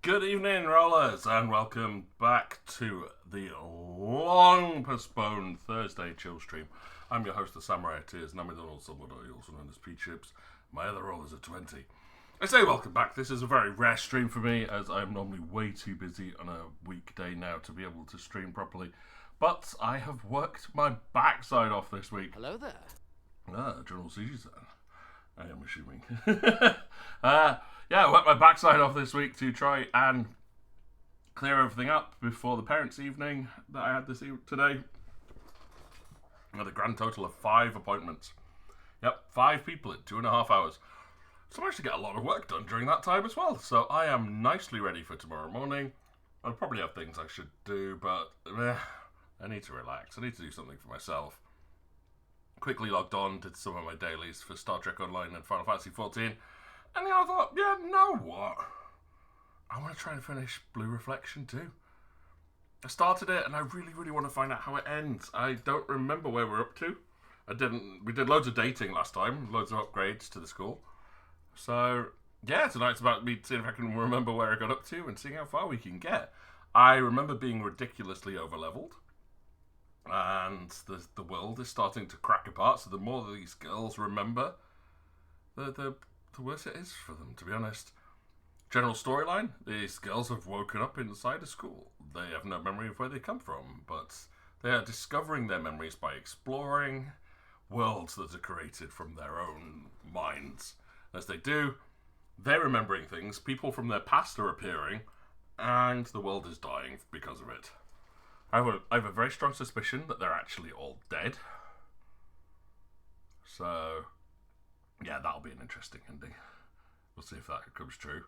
Good evening, rollers, and welcome back to the long postponed Thursday chill stream. I'm your host, the Samurai Tears, and I'm with also known as Pete Chips. My other rollers are 20. I say welcome back. This is a very rare stream for me, as I'm normally way too busy on a weekday now to be able to stream properly. But I have worked my backside off this week. Hello there. General Caesar. I am assuming. I worked my backside off this week to try and clear everything up before the parents' evening that I had today. I had a grand total of 5 appointments. Yep, 5 people in 2.5 hours. So I managed to get a lot of work done during that time as well. So I am nicely ready for tomorrow morning. I'll probably have things I should do, but I need to relax. I need to do something for myself. Quickly logged on, did some of my dailies for Star Trek Online and Final Fantasy 14. And I thought, you know what? I want to try and finish Blue Reflection too. I started it and I really, really want to find out how it ends. I don't remember where we're up to. We did loads of dating last time, loads of upgrades to the school. So, yeah, tonight's about me seeing if I can remember where I got up to and seeing how far we can get. I remember being ridiculously overleveled. And the world is starting to crack apart, so the more these girls remember, the worse it is for them, to be honest. General storyline, these girls have woken up inside a school. They have no memory of where they come from, but they are discovering their memories by exploring worlds that are created from their own minds. As they do, they're remembering things, people from their past are appearing, and the world is dying because of it. I have a very strong suspicion that they're actually all dead. So, yeah, that'll be an interesting ending. We'll see if that comes true.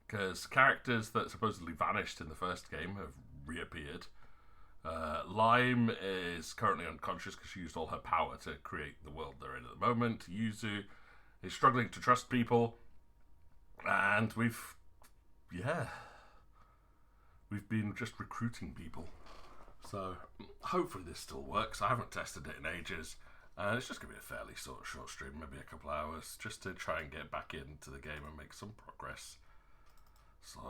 Because characters that supposedly vanished in the first game have reappeared. Lime is currently unconscious because she used all her power to create the world they're in at the moment. Yuzu is struggling to trust people. And we've been just recruiting people. So, hopefully this still works. I haven't tested it in ages. It's just going to be a fairly sort of short stream, maybe a couple hours, just to try and get back into the game and make some progress. So,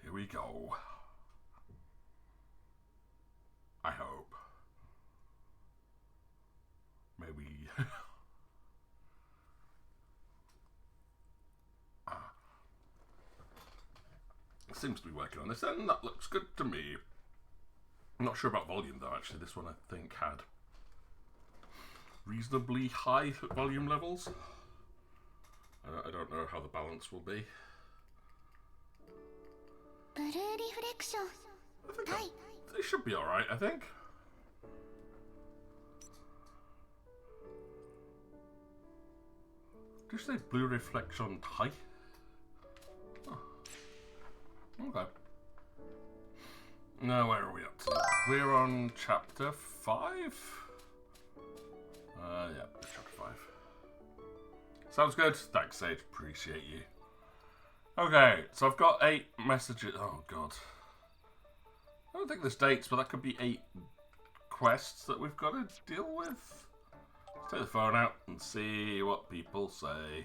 here we go. I hope. Maybe... Seems to be working on this, and that looks good to me. I'm not sure about volume though, actually. This one I think had reasonably high volume levels. I don't know how the balance will be. Blue reflection. They should be alright, I think. Did you say Blue Reflection high? Okay. Now, where are we up to? We're on chapter 5? Yeah, chapter 5. Sounds good. Thanks, Sage. Appreciate you. Okay, so I've got 8 messages. Oh, God. I don't think there's dates, but that could be 8 quests that we've got to deal with. Let's take the phone out and see what people say.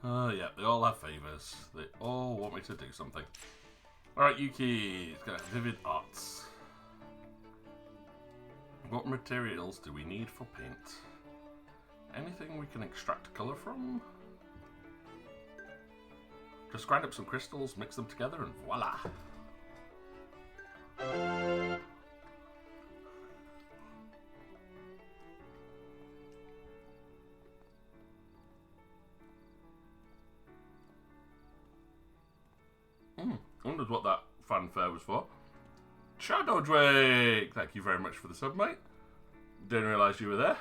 Yeah, they all have favours. They all want me to do something. Alright, Yuki, it's got vivid arts. What materials do we need for paint? Anything we can extract colour from? Just grind up some crystals, mix them together, and voila! I wondered what that fanfare was for. Shadow Drake! Thank you very much for the sub, mate. Didn't realise you were there.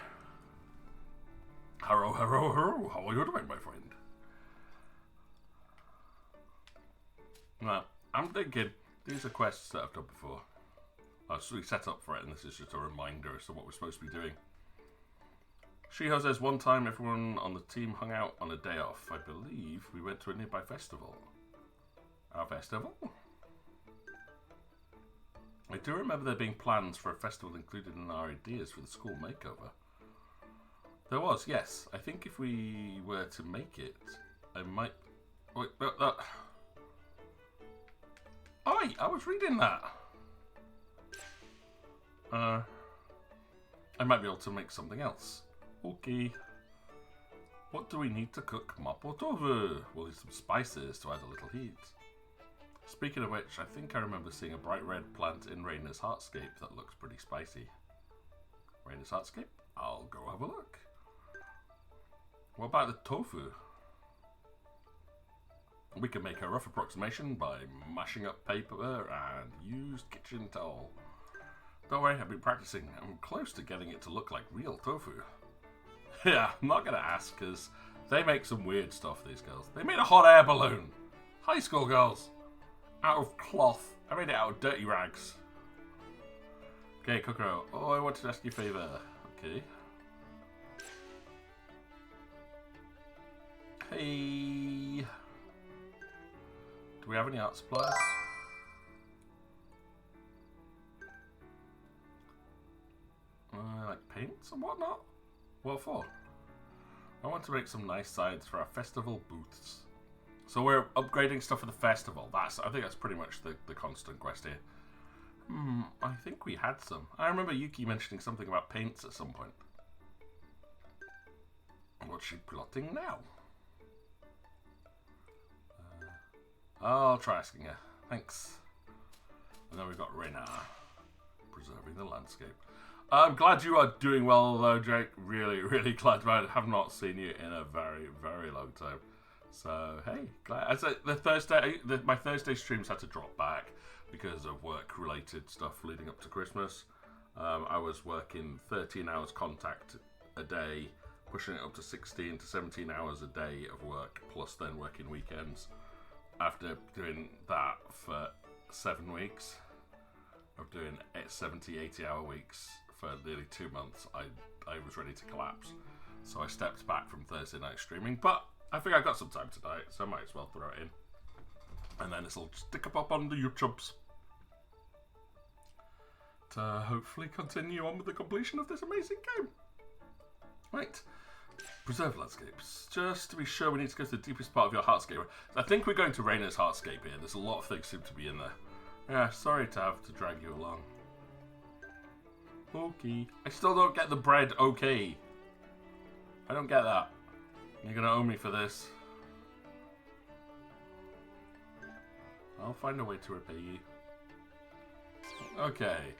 Hello, hello, hello. How are you doing, my friend? Now, I'm thinking, these are quests that I've done before. So we set up for it, and this is just a reminder as to what we're supposed to be doing. Shiho says, one time everyone on the team hung out on a day off. I believe we went to a nearby festival. Our festival? I do remember there being plans for a festival included in our ideas for the school makeover. There was, yes. I think if we were to make it, I might... Wait, Oi, I was reading that. I might be able to make something else. Okay. What do we need to cook mapo tofu? We'll need some spices to add a little heat. Speaking of which, I think I remember seeing a bright red plant in Raina's Heartscape that looks pretty spicy. Raina's Heartscape? I'll go have a look. What about the tofu? We can make a rough approximation by mashing up paper and use kitchen towel. Don't worry, I've been practicing. I'm close to getting it to look like real tofu. Yeah, I'm not going to ask, because they make some weird stuff, these girls. They made a hot air balloon. High school girls. Out of cloth. I made it out of dirty rags. Okay, Kokoro. Oh, I wanted to ask you a favour. Okay. Hey. Do we have any art supplies? Like paints and whatnot? What for? I want to make some nice signs for our festival booths. So we're upgrading stuff for the festival. I think that's pretty much the constant quest here. I think we had some. I remember Yuki mentioning something about paints at some point. What's she plotting now? I'll try asking her. Thanks. And then we've got Reina. Preserving the landscape. I'm glad you are doing well though, Jake. Really, really glad. I have not seen you in a very, very long time. So, hey, glad. As my Thursday streams had to drop back because of work-related stuff leading up to Christmas. I was working 13 hours contact a day, pushing it up to 16 to 17 hours a day of work, plus then working weekends. After doing that for 7 weeks, of doing 70, 80-hour weeks for nearly 2 months, I was ready to collapse. So I stepped back from Thursday night streaming, but I think I got some time tonight, so I might as well throw it in. And then this will stick up on the YouTubes to hopefully continue on with the completion of this amazing game. Right. Preserve landscapes. Just to be sure, we need to go to the deepest part of your Heartscape. I think we're going to Reina's Heartscape here. There's a lot of things seem to be in there. Yeah, sorry to have to drag you along. Okay. I still don't get the bread okay. I don't get that. You're gonna owe me for this. I'll find a way to repay you. Okay.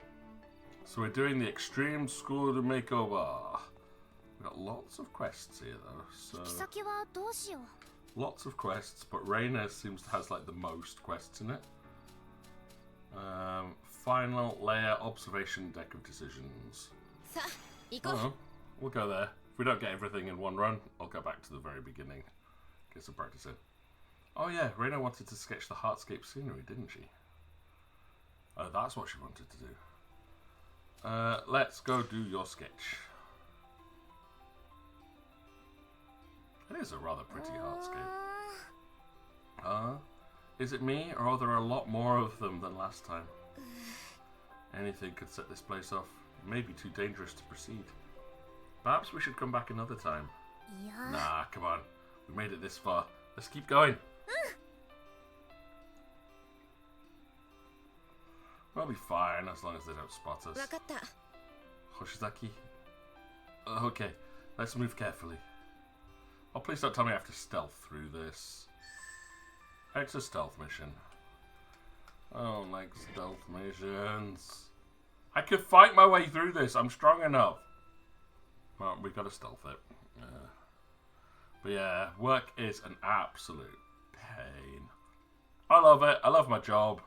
So we're doing the Extreme School Makeover. We've got lots of quests here though, so... Lots of quests, but Reina seems to has like the most quests in it. Final layer observation deck of decisions. Oh, we'll go there. If we don't get everything in one run, I'll go back to the very beginning. Get some practice in. Oh yeah, Reina wanted to sketch the Heartscape scenery, didn't she? Oh, that's what she wanted to do. Let's go do your sketch. It is a rather pretty Heartscape. Is it me, or are there a lot more of them than last time? Anything could set this place off. It may be too dangerous to proceed. Perhaps we should come back another time. Yeah. Nah, come on. We made it this far. Let's keep going. We'll be fine as long as they don't spot us. Hoshizaki. Okay, let's move carefully. Oh, please don't tell me I have to stealth through this. It's a stealth mission. I don't like stealth missions. I could fight my way through this. I'm strong enough. Well, we've got to stealth it. But yeah, work is an absolute pain. I love it. I love my job.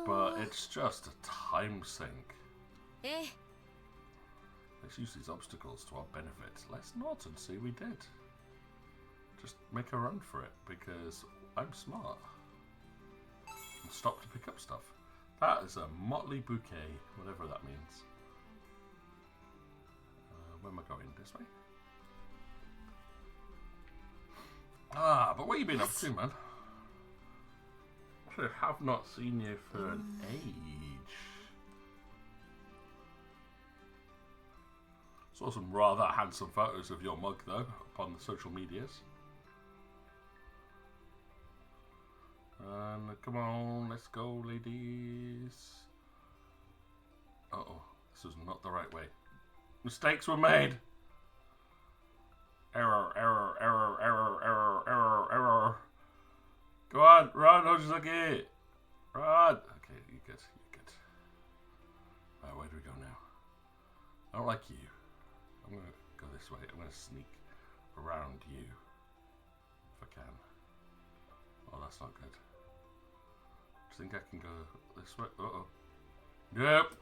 But it's just a time sink. Let's use these obstacles to our benefit. Let's not and see we did. Just make a run for it because I'm smart. And stop to pick up stuff. That is a motley bouquet, whatever that means. Where am I going? This way? Ah, but what have you been up to, man? I have not seen you for an age. Saw some rather handsome photos of your mug, though, upon the social medias. Come on, let's go, ladies. Uh-oh, this was not the right way. Mistakes were made. Error, error, error, error, error, error, error. Go on, run, Hoshizaki. Run. Okay, you're good, you're good. Right, where do we go now? I don't like you. I'm going to go this way. I'm going to sneak around you. If I can. Oh, that's not good. Do you think I can go this way? Uh-oh. Nope.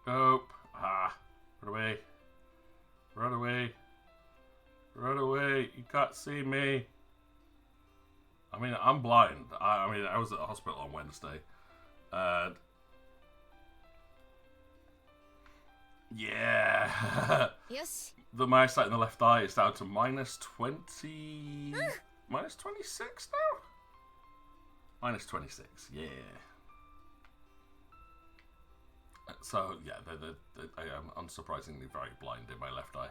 Nope. Ah. Run away. Run away. Run away. You can't see me. I mean, I'm blind. I mean, I was at the hospital on Wednesday. And yeah. Yes. My eyesight in the left eye is down to minus 20. Minus 26 now? Minus 26, yeah. So, yeah, I am unsurprisingly very blind in my left eye.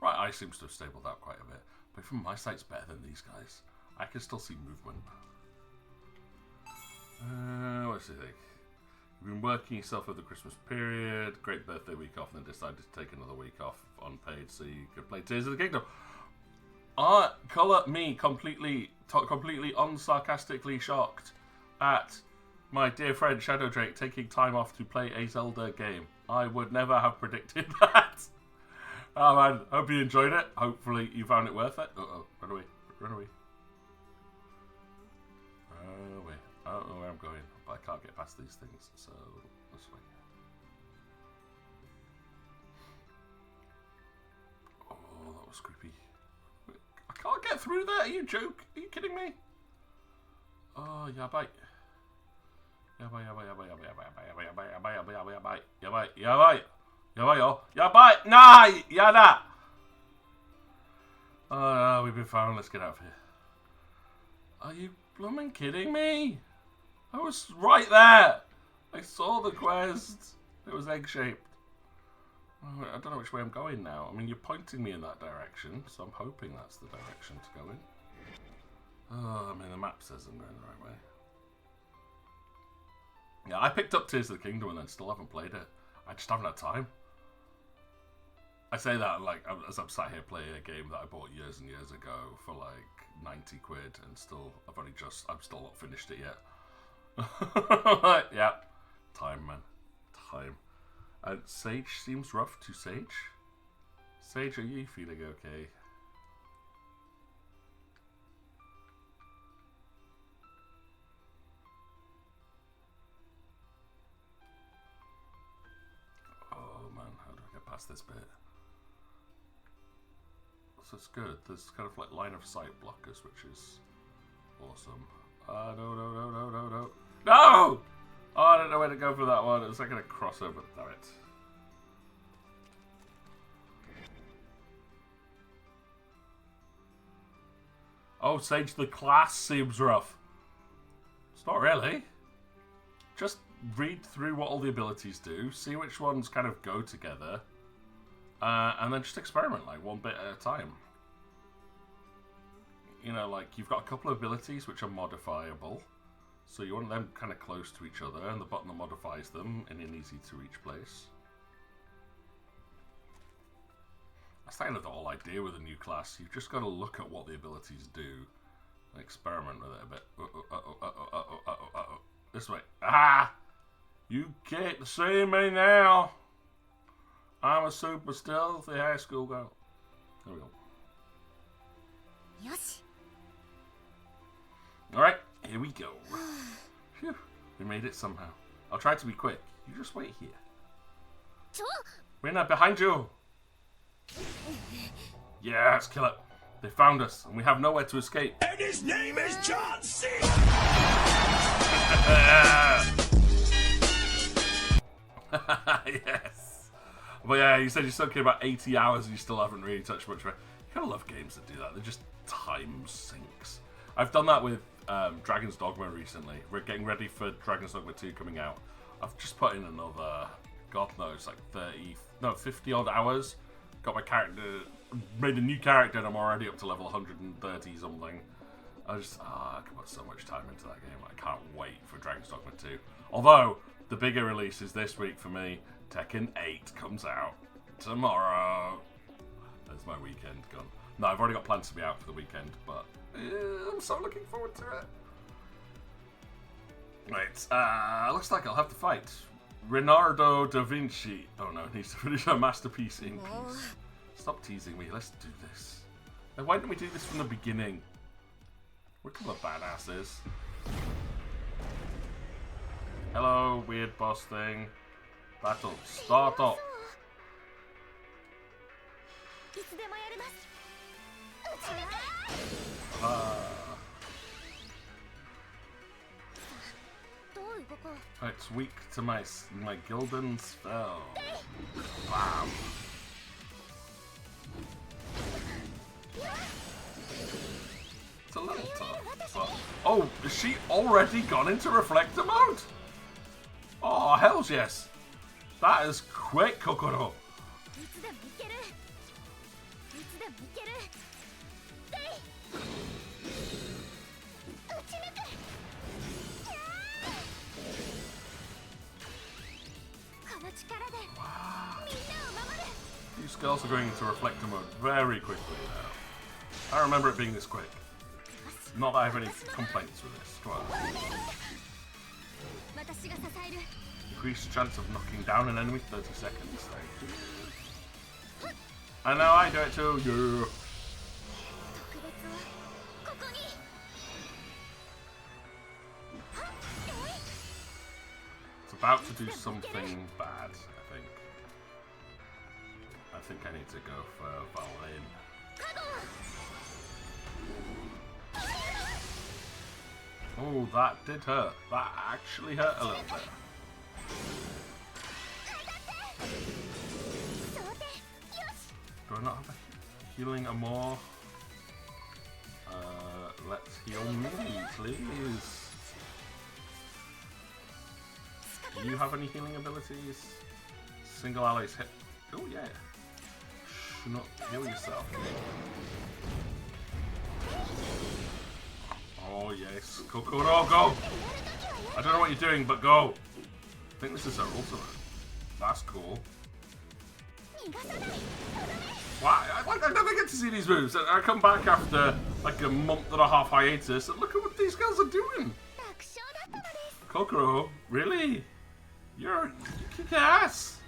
Right eye seems to have stabled out quite a bit. But even my sight's better than these guys. I can still see movement. What's the thing? You've been working yourself over the Christmas period. Great birthday week off, and then decided to take another week off unpaid so you could play Tears of the Kingdom. Colour me completely unsarcastically shocked at my dear friend Shadow Drake taking time off to play a Zelda game. I would never have predicted that. Oh man, hope you enjoyed it. Hopefully you found it worth it. Uh-oh, run away, run away. Run away. I don't know where I'm going, but I can't get past these things, so this way. Oh, that was creepy. I can't get through there. Are you joke? Are you kidding me? Oh, yeah, bye. Yeah, bye, yeah, bye, yeah, bye, yeah, bye, yeah, bye, yeah, bye, yeah, bye, yeah, bye, yeah, bye, yeah, bye, yeah, bye, yeah, bye, yo, yeah, bye, nah, yeah, nah. Oh, no, we've been found. Let's get out of here. Are you blooming kidding me? I was right there. I saw the quest. It was egg-shaped. I don't know which way I'm going now. I mean, you're pointing me in that direction, so I'm hoping that's the direction to go in. Oh, I mean, the map says I'm going the right way. Yeah, I picked up Tears of the Kingdom and then still haven't played it. I just haven't had time. I say that like as I'm sat here playing a game that I bought years and years ago for like 90 quid and still I've still not finished it yet. Yeah, time, man, time. And Sage seems rough to Sage. Sage, are you feeling okay? Oh man, how do I get past this bit? So it's good. There's kind of like line of sight blockers, which is awesome. No. No! Oh, I don't know where to go for that one. It was like a crossover. Damn it. Oh, Sage, the class seems rough. It's not really. Just read through what all the abilities do, see which ones kind of go together, and then just experiment, like, one bit at a time. You know, like, you've got a couple of abilities which are modifiable, so you want them kind of close to each other, and the button that modifies them in an easy-to-reach place. That's kind of the whole idea with a new class. You've just got to look at what the abilities do and experiment with it a bit. This way. Ah! You can't see me now. I'm a super stealthy high school girl. There we go. Yes. Alright, here we go. Phew, we made it somehow. I'll try to be quick. You just wait here. We're not behind you. Yes, kill it. They found us, and we have nowhere to escape. And his name is John C. Yes. But yeah, you said you're stuck in about 80 hours and you still haven't really touched much of it. You gotta love games that do that. They're just time sinks. I've done that with Dragon's Dogma recently. We're getting ready for Dragon's Dogma 2 coming out. I've just put in another, God knows, like 50 odd hours. Got my character, made a new character, and I'm already up to level 130 something. I can put so much time into that game. I can't wait for Dragon's Dogma 2. Although, the bigger release is this week for me. Tekken 8 comes out tomorrow. That's my weekend gone. No, I've already got plans to be out for the weekend, but I'm so looking forward to it. Right, looks like I'll have to fight Leonardo da Vinci. Oh no, he needs to finish our masterpiece in peace. Stop teasing me, let's do this. Now, why didn't we do this from the beginning? We're a couple of badasses. Hello, weird boss thing. Battle, start up. It's weak to my Gildan spell. Bam. It's a little tough. But... Oh, is she already gone into reflector mode? Oh, hells yes. That is quick, Kokoro. Wow. These girls are going into reflector mode very quickly now. I remember it being this quick. Not that I have any complaints with this. Come on. Increased chance of knocking down an enemy 30 seconds. Thank you. And now I do it too. Yeah. It's about to do something bad, I think. I think I need to go for Valin. Oh, that did hurt. That actually hurt a little bit. Do I not have a healing more? Let's heal me, please. Do you have any healing abilities? Single allies hit. Oh yeah. Should not heal yourself. Oh yes, Kokoro, go! I don't know what you're doing, but go! I think this is her ultimate. That's cool. Why? I never get to see these moves. I come back after like a month and a half hiatus, and look at what these girls are doing. Kokoro, really? You kick ass!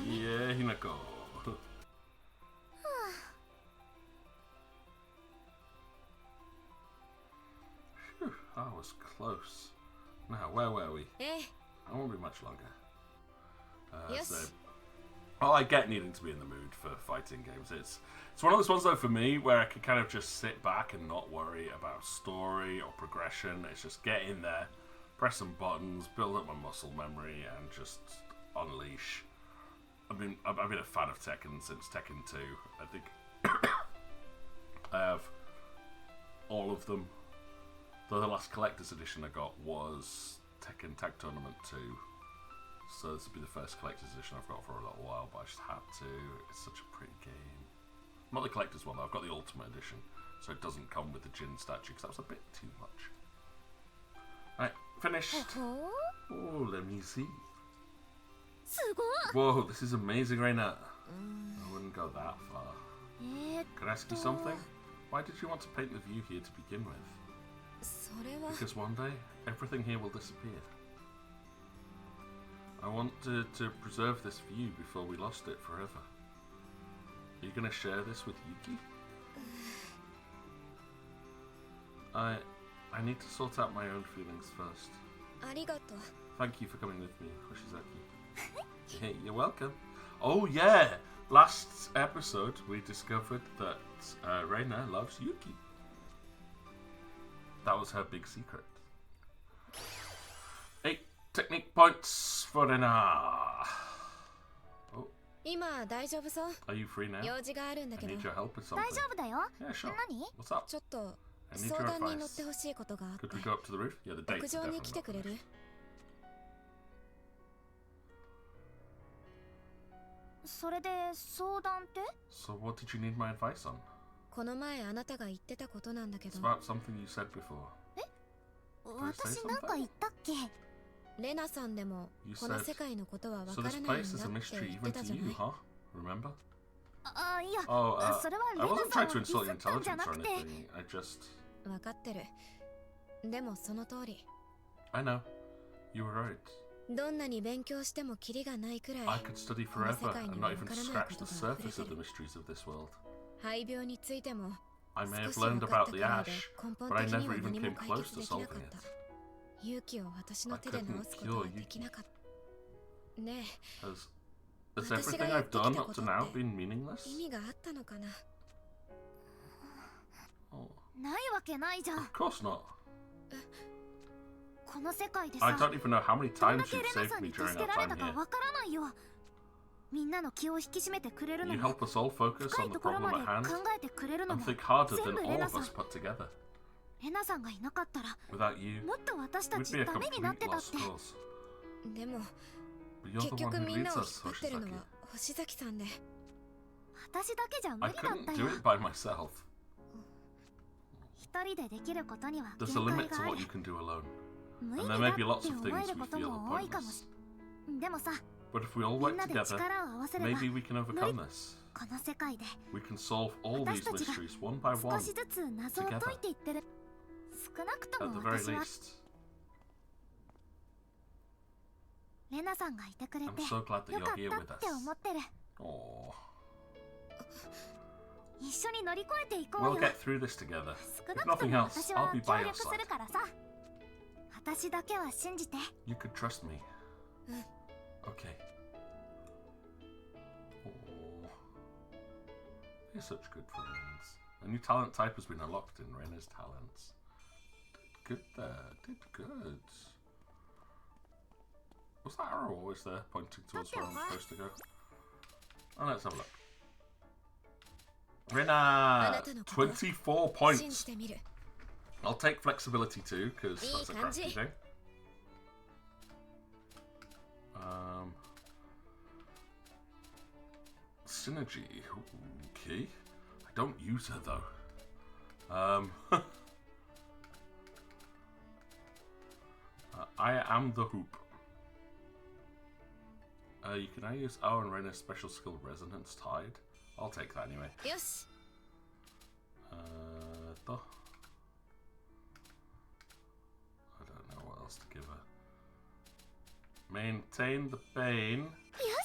Yeah, Hinako. Phew, that was close. Now, where were we? I won't be much longer. So, I get needing to be in the mood for fighting games. It's one of those ones though for me where I can kind of just sit back and not worry about story or progression. It's just get in there, press some buttons, build up my muscle memory, and just unleash. I've been a fan of Tekken since Tekken 2. I think I have all of them. Though the last collector's edition I got was Tekken Tag Tournament 2. So this will be the first collector's edition I've got for a little while, but I just had to. It's such a pretty game. Not the collector's one though, I've got the Ultimate Edition, so it doesn't come with the Jin statue, because that was a bit too much. Right, finished. Oh, let me see. Whoa, this is amazing right now. I wouldn't go that far. Can I ask you something? Why did you want to paint the view here to begin with? Because one day, everything here will disappear. I wanted to preserve this view before we lost it forever. Are you going to share this with Yuki? I need to sort out my own feelings first. Thank you for coming with me, Hoshizaki. Hey, you're welcome. Oh yeah! Last episode we discovered that Reina loves Yuki. That was her big secret. 8 technique points for Reina. Oh. Are you free now? I need your help with something. Yeah, sure. What's up? I need your advice. Could we go up to the roof? Yeah, the dates are definitely not roof. So what did you need my advice on? この前あなたが言ってたことなんだけ It's ど、 about something you said before. 私なんか言ったっけ？レナさんでも You この said, 世界のことはわ so から this ないん place だ is a って mystery 言っ even てた to じゃな you, い。 huh? Remember? いや、 Oh, それは I レナ wasn't さん trying を to ディス insult っ your たんじゃ intelligence な or くて、 anything. I just... わかってる。でもその通り。 I know. You were right. どんなに勉強してもキリがないくらい I could study forever and not even scratch the surface of the mysteries of this world. 肺病についても I may 少 have し分 learned かっ about たく the らいで ash, 根本 but I 的に never は even 何も came 解 close 決 to できな solving かった。 it. 勇気を私の手で直すことはできなかった。ねえ、 Has everything I've done up to now been meaningless? 意味があったのかな。 Oh, ないわけないじゃん。 of course not. この世界で I さ、 don't even know how many どん times だけ you've レナ saved さん me に助 during け our られ time たか here. わからないよ。みんなの気を引き締めてくれるの You も、 help us all focus 深い on the ところ problem まで at hand 考えてくれるの and も、 think harder 全 than 部レ all ナ of さん。 us put together. レナさんがいなかったら、 Without you, もっと私た we'd ち be a ダメになって complete たっ lost て。 cause. でも But you're 結 the one 局 who みんな leads を引っ us, 張ってるの Hoshizaki. は星崎さんで。私だけじゃ無 I 理だっ couldn't た do よ。 it by myself. 一人でできることには限 There's a 界 limit が to あ what る you。can do alone. 無意 And 味 there だ may っ be て lots of 思 things える we こと feel も多いかも pointless. しれない。でもさ、 But if we all み work んなで together, 力を合わせれば、 maybe we can overcome this. この世界で We can solve all these 私たちが mysteries one by 少 one, しずつ謎を解いていってる。少なくと at も the very 私は least. レナさんがいてくれ I'm て so glad that よ you're か here っ with たって us. 思ってる。 Oh, 一緒に乗り越えていこ we'll うよ。 get through this together. 少 If なくと nothing も else, 私 I'll は be 協 by your 力す side. るからさ。私だけは信じて。 You could trust me. Mm. Okay. Oh, you're such good friends. A new talent type has been unlocked in Rena's talents. Did good there. Did good. Was that arrow always there, pointing towards where I'm supposed to go? Oh, let's have a look. Rena, 24 信じ points. てみる。 I'll take flexibility too, because that's a crafty thing. Synergy. Okay. I don't use her though. I am the hoop. You can now use our and Rena's special skill Resonance Tide. I'll take that anyway. よし。 I don't know what else to give her. Maintain the Bane よ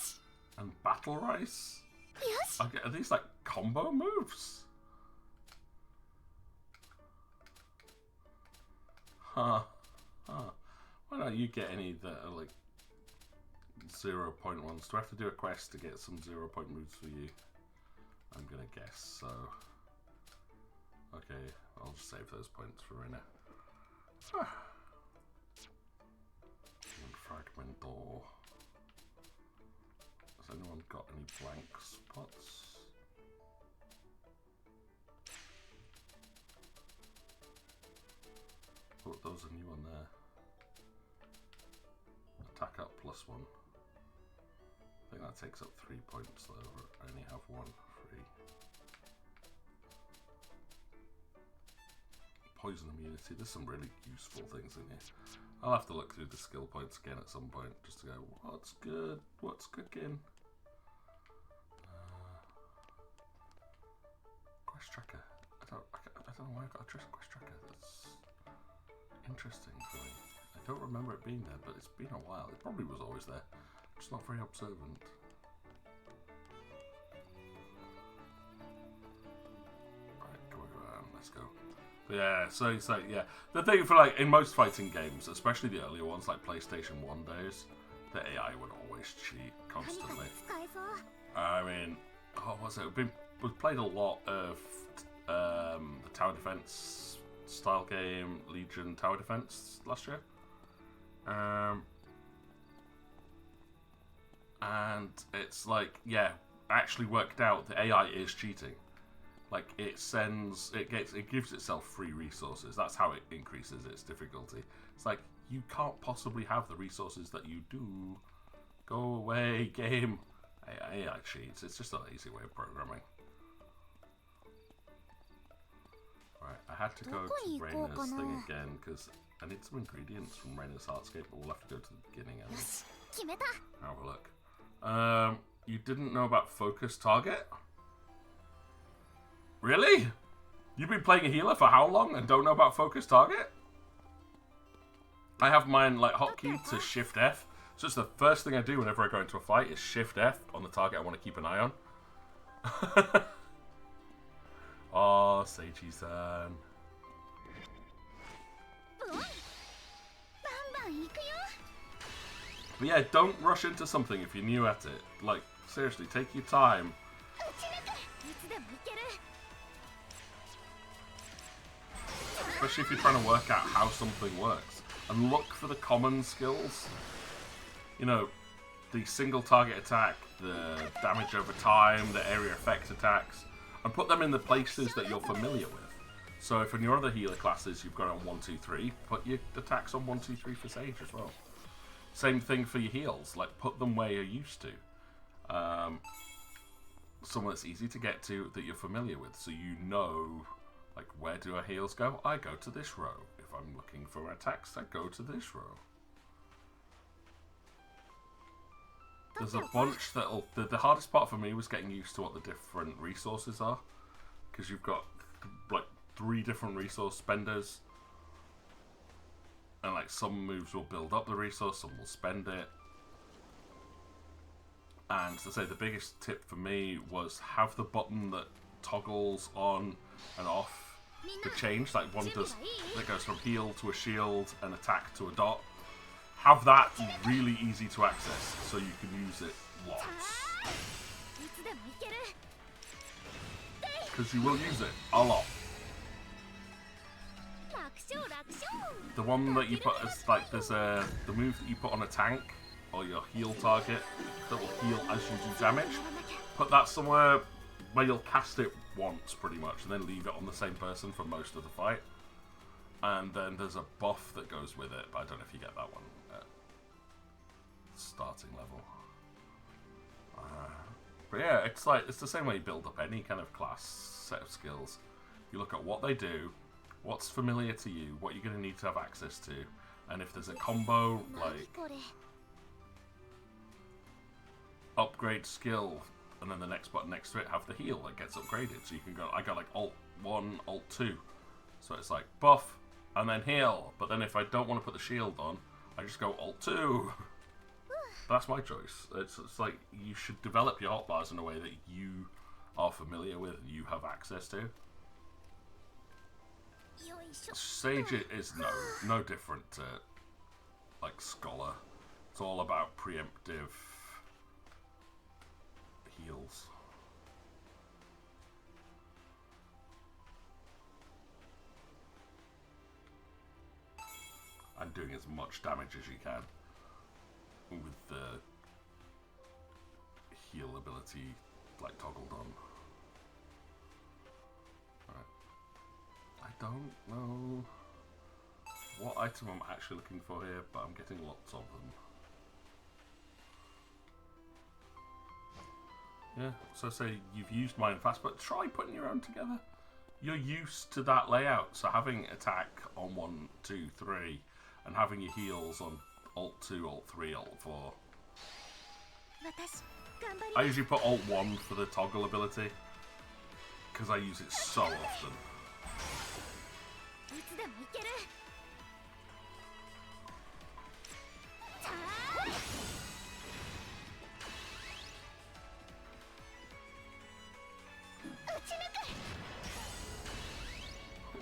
し and Battle Rice. よし。 Okay, are these like combo moves? Huh. Why don't you get any that are like 0-point ones? Do I have to do a quest to get some 0-point moves for you? I'm gonna guess so. Okay, I'll just save those points for right now. Fragment door. Has anyone got any blank spots? Oh, there was a new one there. Attack up +1. I think that takes up 3 points though. I only have 1 free. Poison immunity. There's some really useful things in here. I'll have to look through the skill points again at some point just to go, what's good? What's cooking? Quest tracker. I don't know why I got a quest tracker. That's interesting for me. I don't remember it being there, but it's been a while. It probably was always there. Just not very observant. Right, come on, let's go. Yeah, so yeah, the thing for like in most fighting games, especially the earlier ones like PlayStation 1 days, the AI would always cheat 何か constantly. に使えそう。 I mean, what was it? We've played a lot of the tower defense style game, Legion Tower Defense last year, and it's like, yeah, actually worked out the AI is cheating. Like it gives itself free resources. That's how it increases its difficulty. It's like you can't possibly have the resources that you do. Go away, game. AI cheats. It's just a lazy way of programming. Right, I had to go to Raina's thing again because I need some ingredients from Raina's Hardscape, but we'll have to go to the beginning and have a look. You didn't know about Focus Target? Really? You've been playing a healer for how long and don't know about Focus Target? I have mine like hotkey to Shift F. So it's the first thing I do whenever I go into a fight is Shift F on the target I want to keep an eye on. Oh, Seiji-san. But yeah, don't rush into something if you're new at it. Like, seriously, take your time. Especially if you're trying to work out how something works. And look for the common skills. You know, the single target attack, the damage over time, the area effect attacks. And put them in the places that you're familiar with. So if in your other healer classes you've got on 1, 2, 3, put your attacks on 1, 2, 3 for Sage as well. Same thing for your heals, like put them where you're used to. Somewhere that's easy to get to that you're familiar with, so you know, like, where do our heals go? I go to this row. If I'm looking for attacks, I go to this row. There's a bunch that'll... The hardest part for me was getting used to what the different resources are. Because you've got, like, 3 different resource spenders. And, like, some moves will build up the resource, some will spend it. And, to say, the biggest tip for me was have the button that toggles on and off the change. Like, one does... that goes from heal to a shield and attack to a dot. Have that really easy to access, so you can use it lots. Because you will use it a lot. The one that you put as, like, there's the move that you put on a tank, or your heal target, that will heal as you do damage. Put that somewhere where you'll cast it once, pretty much, and then leave it on the same person for most of the fight. And then there's a buff that goes with it, but I don't know if you get that one at starting level. But yeah, it's like, it's the same way you build up any kind of class set of skills. You look at what they do, what's familiar to you, what you're going to need to have access to, and if there's a combo, like upgrade skill, and then the next button next to it have the heal that gets upgraded. So you can go, I got like Alt 1, Alt 2. So it's like buff, and then heal. But then if I don't want to put the shield on, I just go Alt 2. That's my choice. It's like, you should develop your hotbars in a way that you are familiar with and you have access to. Sage is no different to, like, Scholar. It's all about preemptive heals. And doing as much damage as you can with the heal ability, like, toggled on. Right. I don't know what item I'm actually looking for here, but I'm getting lots of them. Yeah, so say you've used mine fast, but try putting your own together. You're used to that layout, so having attack on 1, 2, 3, and having your heals on Alt 2, Alt 3, Alt 4. I usually put Alt 1 for the toggle ability, because I use it so often.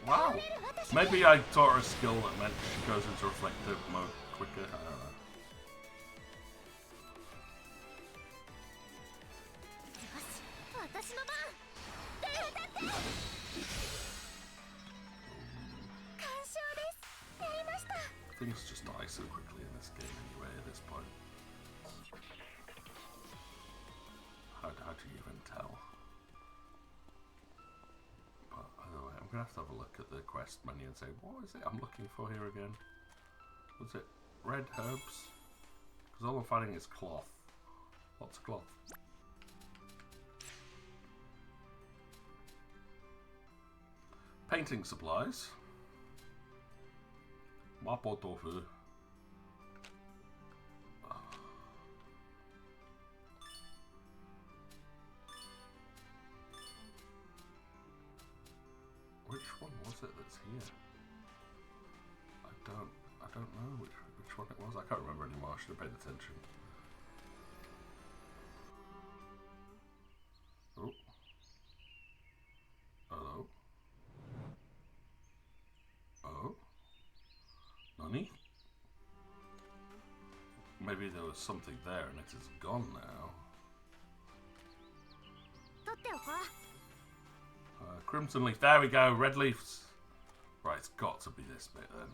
Wow. Maybe I taught her a skill that meant she goes into reflective mode quicker. I don't know. Things just die so quickly in this game anyway at this point. How do you even tell? But either way, I'm going to have a look at the quest menu and say, what is it I'm looking for here again? Was it red herbs? Because all I'm finding is cloth. Lots of cloth. painting supplies. Mapo tofu. Which one was it that's here? I don't know which one it was. I can't remember anymore. I should have paid attention. Oh. Hello. Oh. Nani? Maybe there was something there and it is gone now. Crimson leaf. There we go. Red leaves. Right, it's got to be this bit then.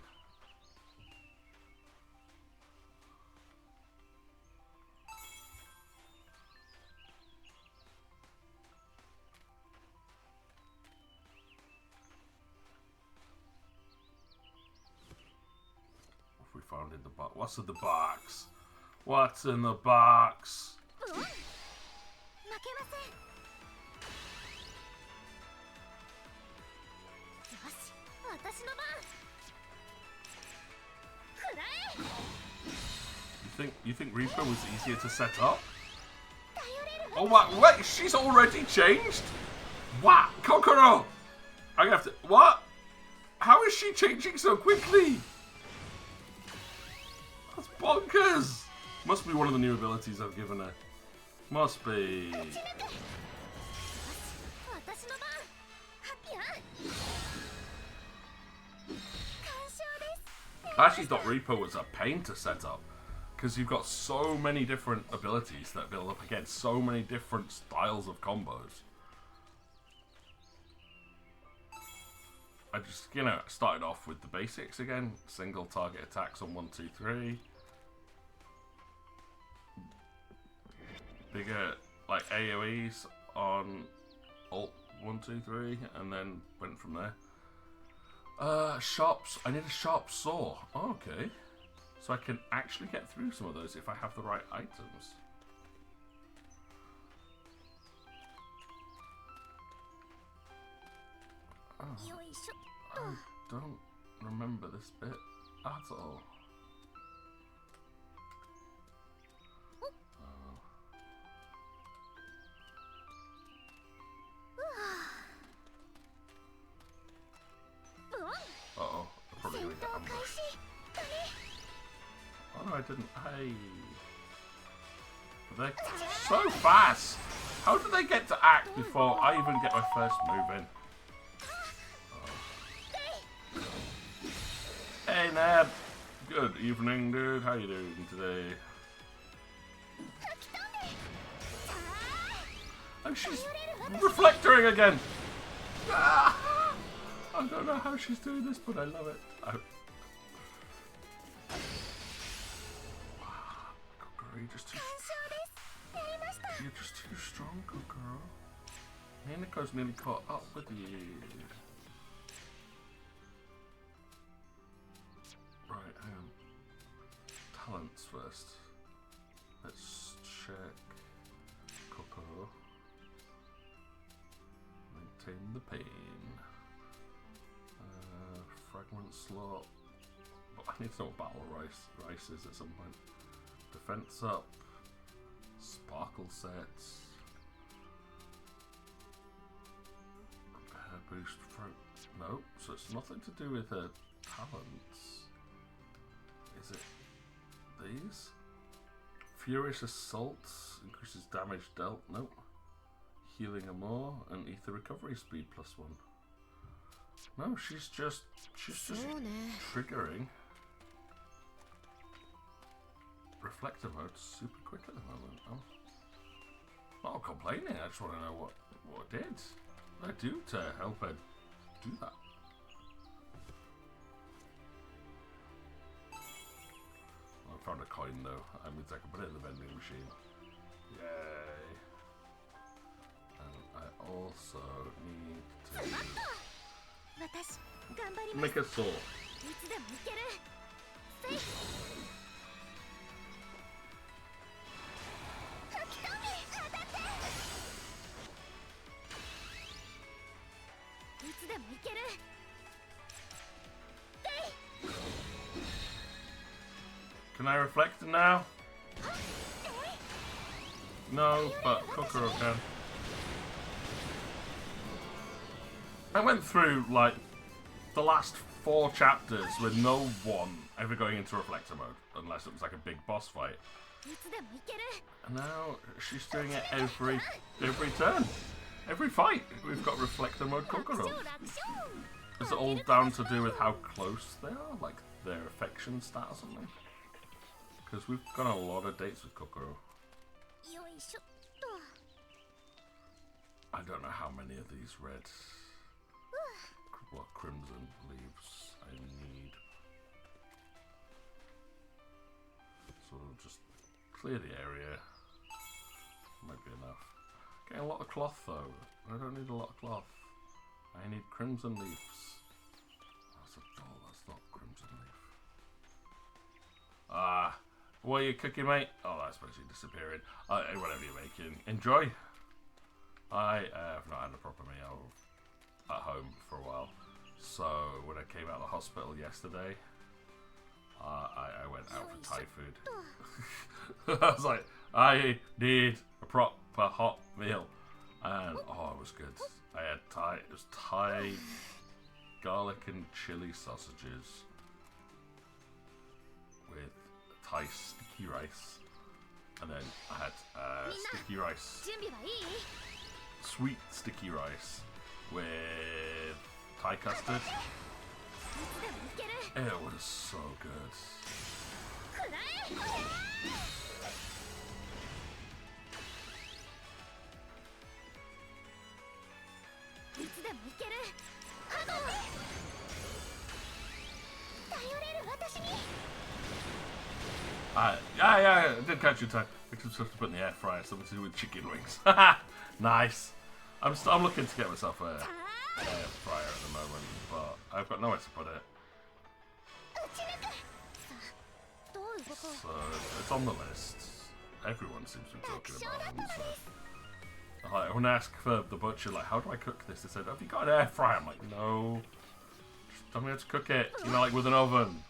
What have we found in the box? What's in the box? What's in the box? You think Reaper was easier to set up? Oh what? Wait, she's already changed? What? Kokoro! I have to. What? How is she changing so quickly? That's bonkers! Must be one of the new abilities I've given her. Must be. I actually thought Reaper was a pain to set up, because you've got so many different abilities that build up against so many different styles of combos. I just, you know, started off with the basics again. Single target attacks on 1, 2, 3. Bigger, like, AoEs on Alt 1, 2, 3, and then went from there. Shops. I need a sharp saw. Oh, okay. So I can actually get through some of those if I have the right items. Oh, I don't remember this bit at all. Uh-oh, I'm probably gonna get ambushed. Oh no, I didn't. Hey. They're so fast! How do they get to act before I even get my first move in? Oh. Hey Neb! Good evening, dude. How you doing today? And she's reflectoring again! Ah! I don't know how she's doing this, but I love it. Kokoro, you're just too strong, Kokoro. Hanako's nearly caught up with you. Right, hang on. Talents first. Let's check Kokoro. Maintain the pain. Fragment slot. But I need to know what battle rice is at some point. Defense up. Sparkle sets. Repair boost. No, so it's nothing to do with her talents. Is it these? Furious Assault increases damage dealt. Nope. Healing a more and ether recovery speed +1. No, she's just triggering reflector mode super quick at the moment. I'm not complaining. I just want to know what I did. What I do to help her do that. I found a coin though. I mean, I can put it in the vending machine. Yay! And I also need to make a saw. Can I reflect now? No, but Kokoro can. I went through, like, the last 4 chapters with no one ever going into reflector mode, unless it was like a big boss fight. And now she's doing it every turn. Every fight, we've got reflector mode Kokoro. Is it all down to do with how close they are? Like their affection stat or something? Because we've got a lot of dates with Kokoro. I don't know how many of these red, crimson leaves I need. So just clear the area. Might be enough. Getting a lot of cloth though. I don't need a lot of cloth. I need crimson leaves. That's a doll, that's not crimson leaf. What are you cooking, mate? Oh, that's supposed to be disappearing. Whatever you're making. Enjoy. I have not had a proper meal at home for a while. So when I came out of the hospital yesterday, I went out for Thai food. I was like, I need a proper hot meal. And oh, it was good. I had it was Thai garlic and chili sausages with Thai sticky rice. And then I had sticky rice, sweet sticky rice with Thai custard. It was so good. Yeah, I did catch your time. I just have to put in the air fryer, something to do with chicken wings. Nice. I'm looking to get myself a air fryer at the moment, but I've got nowhere to put it. So it's on the list. Everyone seems to be talking about them. So like, when I asked for the butcher, like, how do I cook this? They said, have you got an air fryer? I'm like, no. Just tell me how to cook it. You know, like with an oven.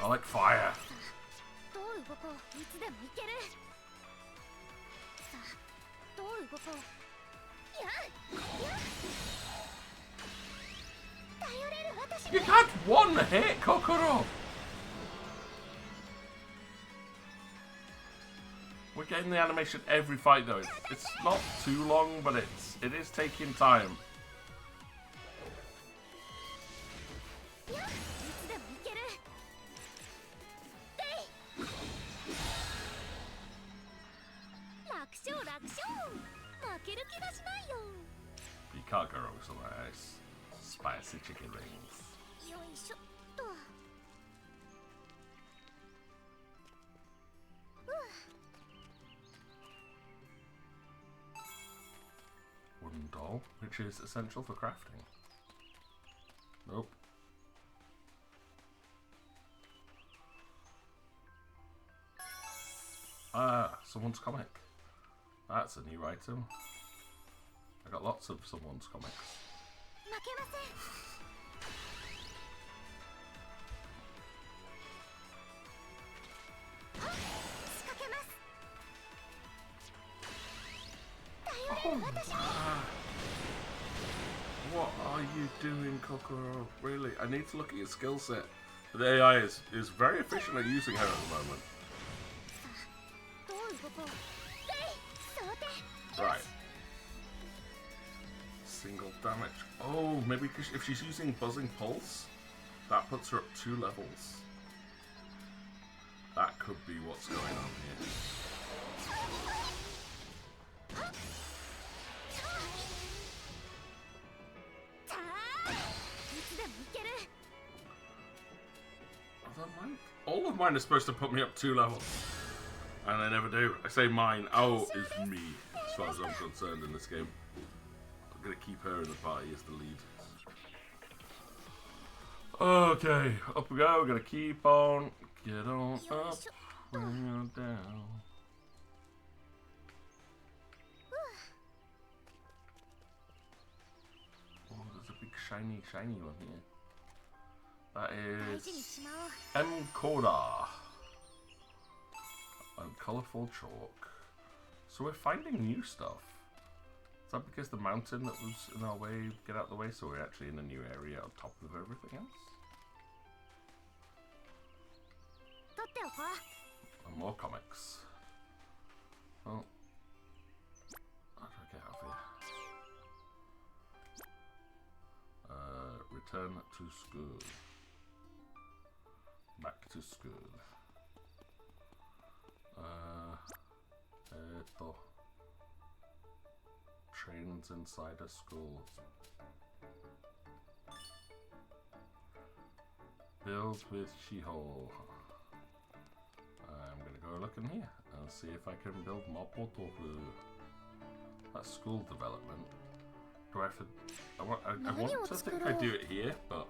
I like fire. You had one hit, Kokoro. We're getting the animation every fight though. It's not too long, but it is taking time. You can't go wrong with some nice spicy chicken wings. Wooden doll, which is essential for crafting. Nope. Someone's comic. That's a new item. I got lots of someone's comics. What are you doing, Kokoro? Really? I need to look at your skill set. The AI is very efficient at using her at the moment. Right. Single damage. Oh, maybe if she's using Buzzing Pulse, that puts her up 2 levels. That could be what's going on here. All of mine are supposed to put me up 2 levels. And they never do. I say mine. Oh, is me, as far as I'm concerned in this game. I'm going to keep her in the party as the lead. Okay, up we go. We're going to keep on. Get on up when you're down. Oh, there's a big shiny one here. That 大事に is しまおう。 Encoder. And colourful chalk. So we're finding new stuff. Is that because the mountain that was in our way get out of the way, so we're actually in a new area on top of everything else? 取っておこう。 And more comics. Oh. How do I get out of here? Return to school. Back to school. Trains inside a school. Build with She-Hole. I'm gonna go look in here and see if I can build Mapotofu. That's school development. Do I have to? I want to think I do it here, but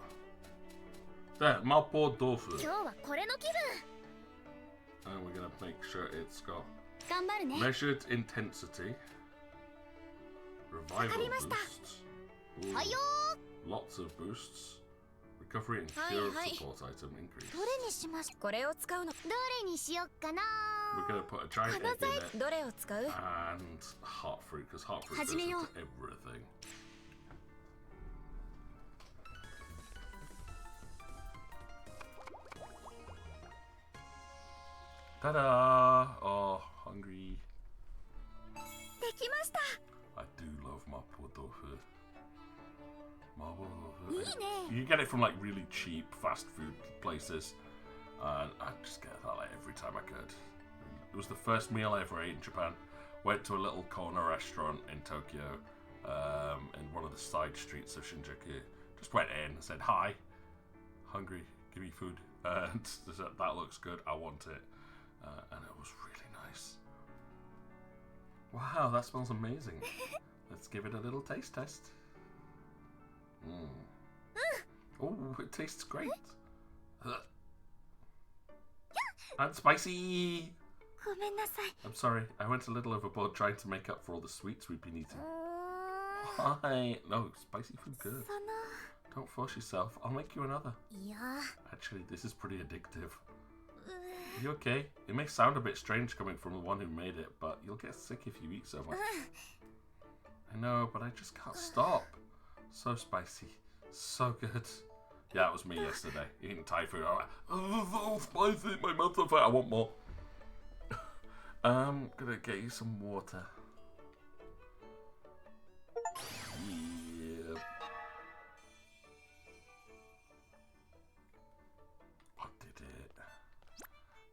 there, Mapotofu. 今日はこれの気分。 And we're gonna make sure it's got 頑張るね。 measured intensity, revival わかりました。 boost, はいよ lots of boosts, recovery and はい cure はい。 support item increase. どれにします。これを使うの。どれにしよっかな。 We're gonna put a giant egg in it どれを使う？ and heart fruit because heart fruit goes 始めよう。 into everything. Ta-da! Oh, hungry. できました。 I do love mapo tofu. Mapo tofu. いいね。 You can get it from like really cheap fast food places, and I just get that like every time I could. It was the first meal I ever ate in Japan. Went to a little corner restaurant in Tokyo, in one of the side streets of Shinjuku. Just went in, said hi, hungry, give me food, and said, that looks good, I want it. And it was really nice. Wow, that smells amazing. Let's give it a little taste test. Oh, it tastes great. And spicy. ごめんなさい。 I'm sorry, I went a little overboard trying to make up for all the sweets we've been eating. うーん。 Hi. No, spicy food good. その。 Don't force yourself. I'll make you another. いや。 Actually, this is pretty addictive. う You okay? It may sound a bit strange coming from the one who made it, but you'll get sick if you eat so much. I know, but I just can't stop. So spicy. So good. Yeah, it was me yesterday, eating Thai food. I'm like, oh, so spicy, my mouth's on fire. I want more. I'm gonna get you some water. Yeah. I did it.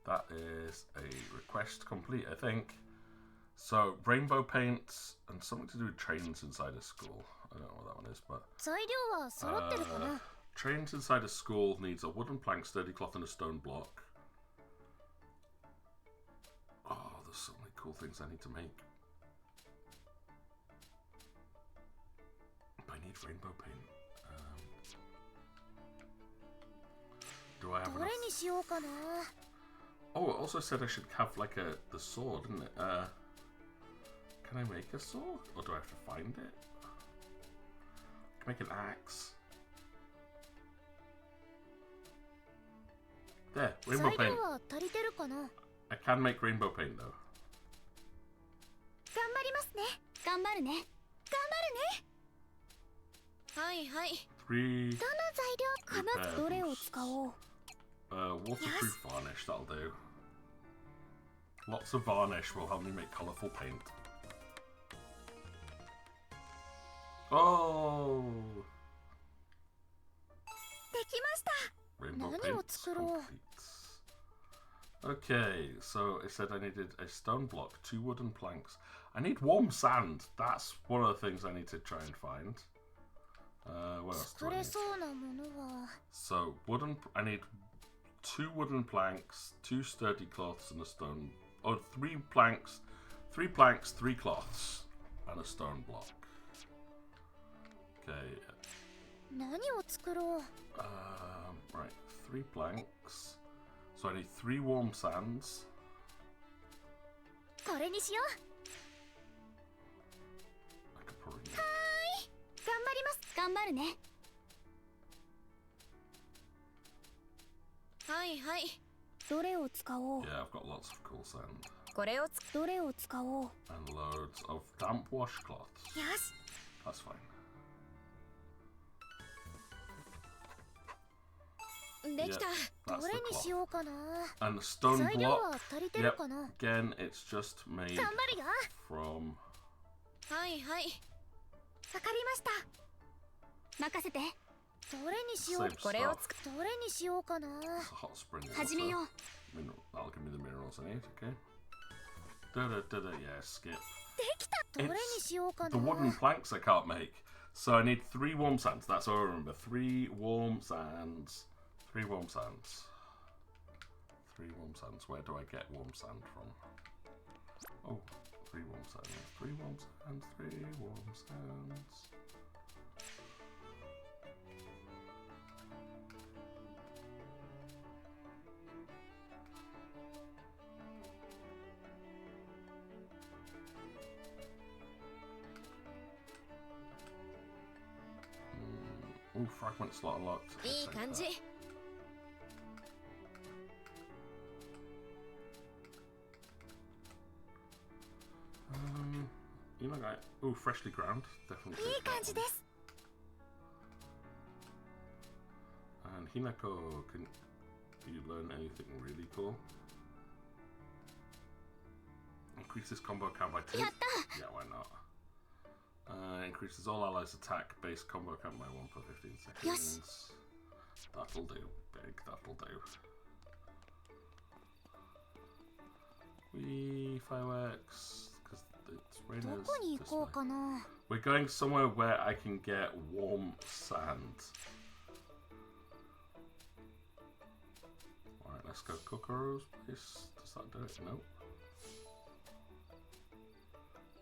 That is a request complete, I think. So, rainbow paints and something to do with trains inside a school. I don't know what that one is, but... 材料は揃ってるかな。 Trains inside a school needs a wooden plank, sturdy cloth, and a stone block. Oh, there's so many cool things I need to make. I need rainbow paint. Do I have ど enough? れにしようかな。 Oh, it also said I should have like the sword, didn't it? Can I make a sword? Or do I have to find it? Can I make an axe? There, rainbow 材 paint. 料は足りてるかな。 I can make rainbow paint though. 頑張りますね。頑張るね。はいはい。 Three どの材料かな。どれを使おう。 waterproof varnish, that'll do. Lots of varnish will help me make colourful paint. Oh! できました。 Rainbow 何を paint's 作ろう。 complete. Okay, so it said I needed a stone block, 2 wooden planks. I need warm sand. That's one of the things I need to try and find. What else do 作 I れ need? そうなものは。 So, I need 2 wooden planks, 2 sturdy cloths, and a stone... Oh, 3 planks, 3 cloths, and a stone block. Okay. 何を作ろう。 Right, 3 planks. So I need 3 warm sands. これにしよう。 I could probably make... 頑張ります。頑張るね。はいはい。どれを使おう。 Yeah, I've got lots of cool sand. これをどれを使おう。 And loads of damp washcloths. よし。 That's fine. できた。 That's どれ the にし cloth. ようかな。 And the stone 材料 block. は足りてる Yep. かな。 Again, it's just made 頑張るよ。 from. はいはい。わかりました。任せて。どれにしよう。 Same これを stuff. どれにしようかな。 It's a hot spring 始めよ water. う。 That'll give me the minerals I need. Okay. Yeah, skip. できた。どれにしようかな。 The wooden planks I can't make. So I need 3 warm sands. That's all I remember. 3 warm sands. 3 warm sands. 3 warm sands. Where do I get warm sand from? Oh, 3 warm sands. 3 warm sands. 3 warm sands. Oh, fragment slot unlocked. いい Take 感じ。 that. You know, like, oh, freshly ground. Definitely. いい take that 感じ one. です。 And Hinako, can you learn anything really cool? Increase this combo count by 2. やった。 Yeah, why not? Increases all allies' attack base combo count by 1 for 15 seconds. That'll do, big, that'll do. Wee, fireworks, because it's ど raining こに行 this こ way. うかな。 We're going somewhere where I can get warm sand. Alright, let's go Kokoro's place. Does that do it? Nope.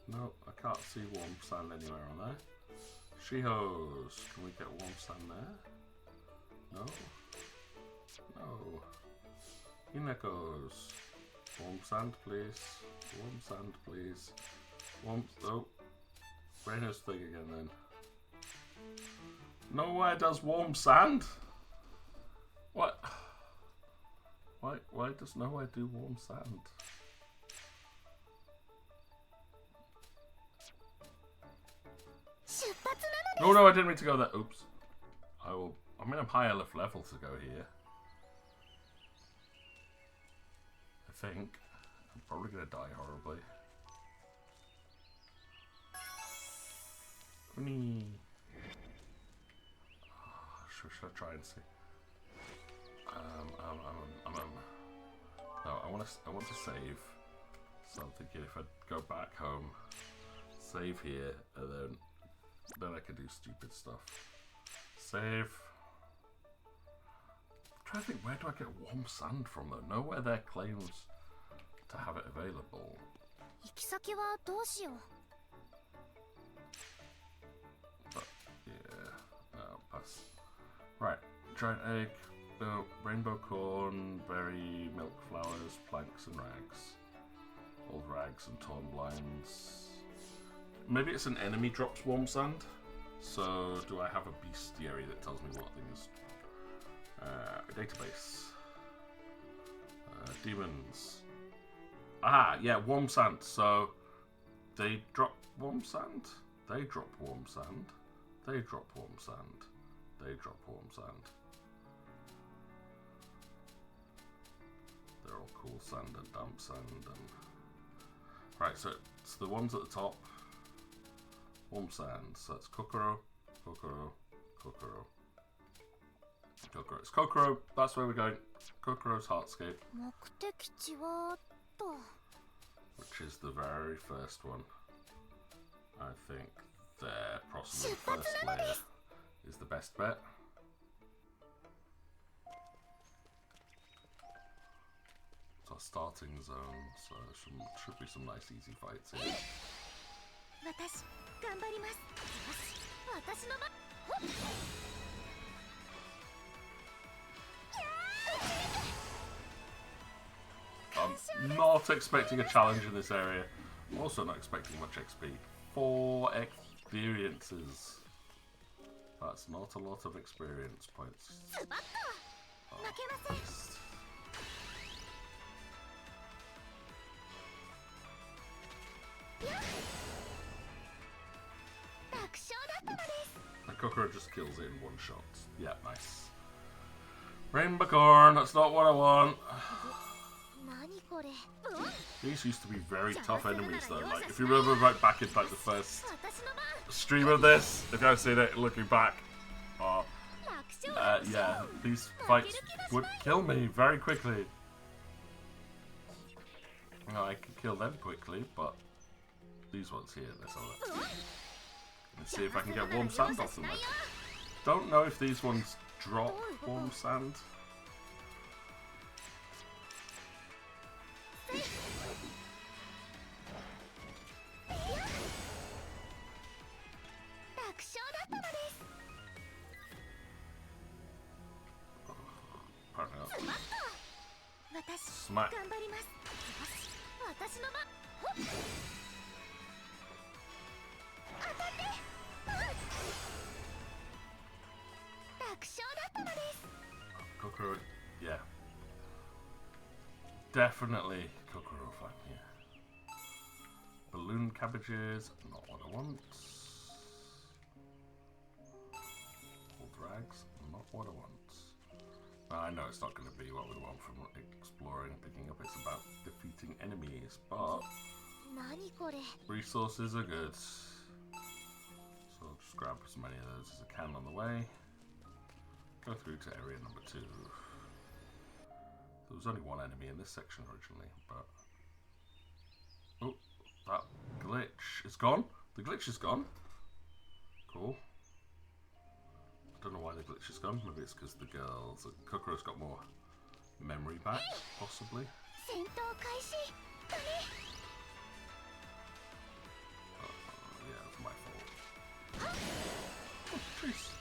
No, I can't see warm sand anywhere on there. Shiho's. Can we get warm sand there? No. No. Hineko's. Warm sand, please. Warm sand, please. Warm. Oh. Reina's thing again then. Nowhere does warm sand? What? Why does nowhere do warm sand? No, I didn't mean to go there. Oops. I mean, I'm high enough level to go here. I think. I'm probably gonna die horribly. Should I try and see? No, I want to save. So I'm thinking if I go back home, save here, and then I can do stupid stuff. Save. I'm trying to think, where do I get warm sand from though? Nowhere there claims to have it available. 行き先はどうしよう。 But yeah, no, pass. Right, giant egg, rainbow corn, berry, milk flowers, planks and rags. Old rags and torn blinds. Maybe it's an enemy drops warm sand. So do I have a bestiary that tells me what things? Database. Demons. Ah, yeah, warm sand. So they drop warm sand. They drop warm sand. They drop warm sand. They drop warm sand. They're all cool sand and damp sand and right. So it's the ones at the top. Warm sand. So it's Kokoro, Kokoro, Kokoro, Kokoro. It's Kokoro. That's where we're going. Kokoro's Heartscape. 目的地はと。 Which is the very first one. I think their possibly first layer is the best bet. It's our starting zone, so there should be some nice easy fights here. 私頑張ります。よし、私の番。I'm not expecting a challenge in this area. I'm also not expecting much XP. 4 experiences. That's not a lot of experience points. Oh, Kokoro just kills it in one shot. Yeah, nice. Rainbow corn, that's not what I want. These used to be very tough enemies though. Like, if you remember right back in like the first stream of this, if you haven't seen it looking back, yeah, these fights would kill me very quickly. No, I can kill them quickly, but these ones here, let's see if I can get warm sand off them. I don't know if these ones drop warm sand. Smack. Kokoro, yeah. Definitely Kokoro fight here. Balloon cabbages, not what I want. Old rags, not what I want. I know it's not going to be what we want from exploring and picking up. It's about defeating enemies, but resources are good. So I'll just grab as many of those as I can on the way. Go through to area number 2. There was only one enemy in this section originally, but... Oh, that glitch is gone. The glitch is gone. Cool. I don't know why the glitch is gone. Maybe it's because the girls... Kokoro's got more memory back, possibly. Yeah, that's my fault. Oh, jeez.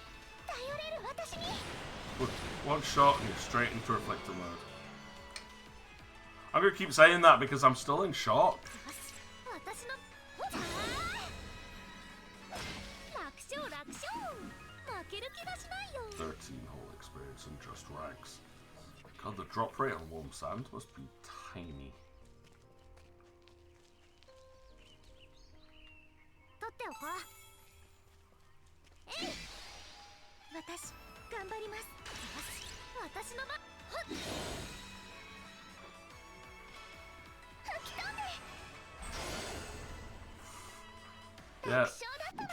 One shot and you're straight into reflector mode. I'm going to keep saying that because I'm still in shock. 13 whole experience and just rags. God, the drop rate on warm sand must be tiny. Yeah,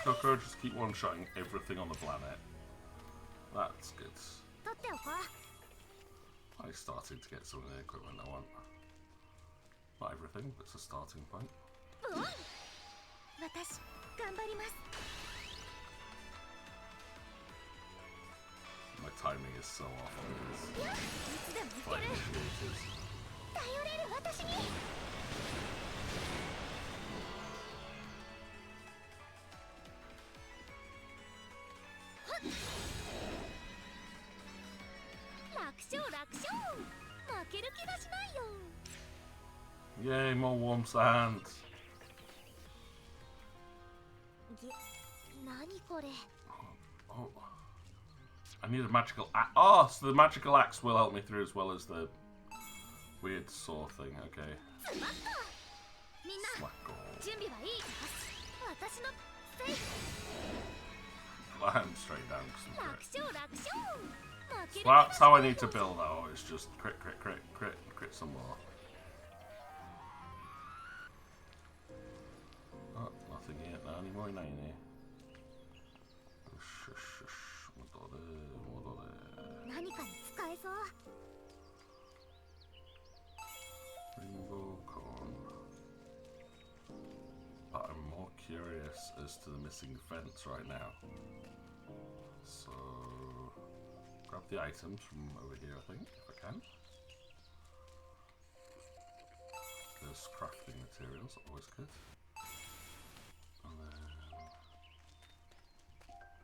Kokoro just keep one-shotting everything on the planet. That's good. I'm starting to get some of the equipment I want. Not everything, but it's a starting point. My timing is so off on this. Fight initiators. Yay, more warm sand. Oh, I need a magical axe. Oh, so the magical axe will help me through as well as the weird saw thing. Okay. Climb straight down. So that's how I need to build though. It's just crit, crit, crit, crit, crit some more. Oh, nothing yet. MORI20. Rainbow corn. But I'm more curious as to the missing fence right now. So grab the items from over here, I think, if I can. There's crafting materials, always good. And then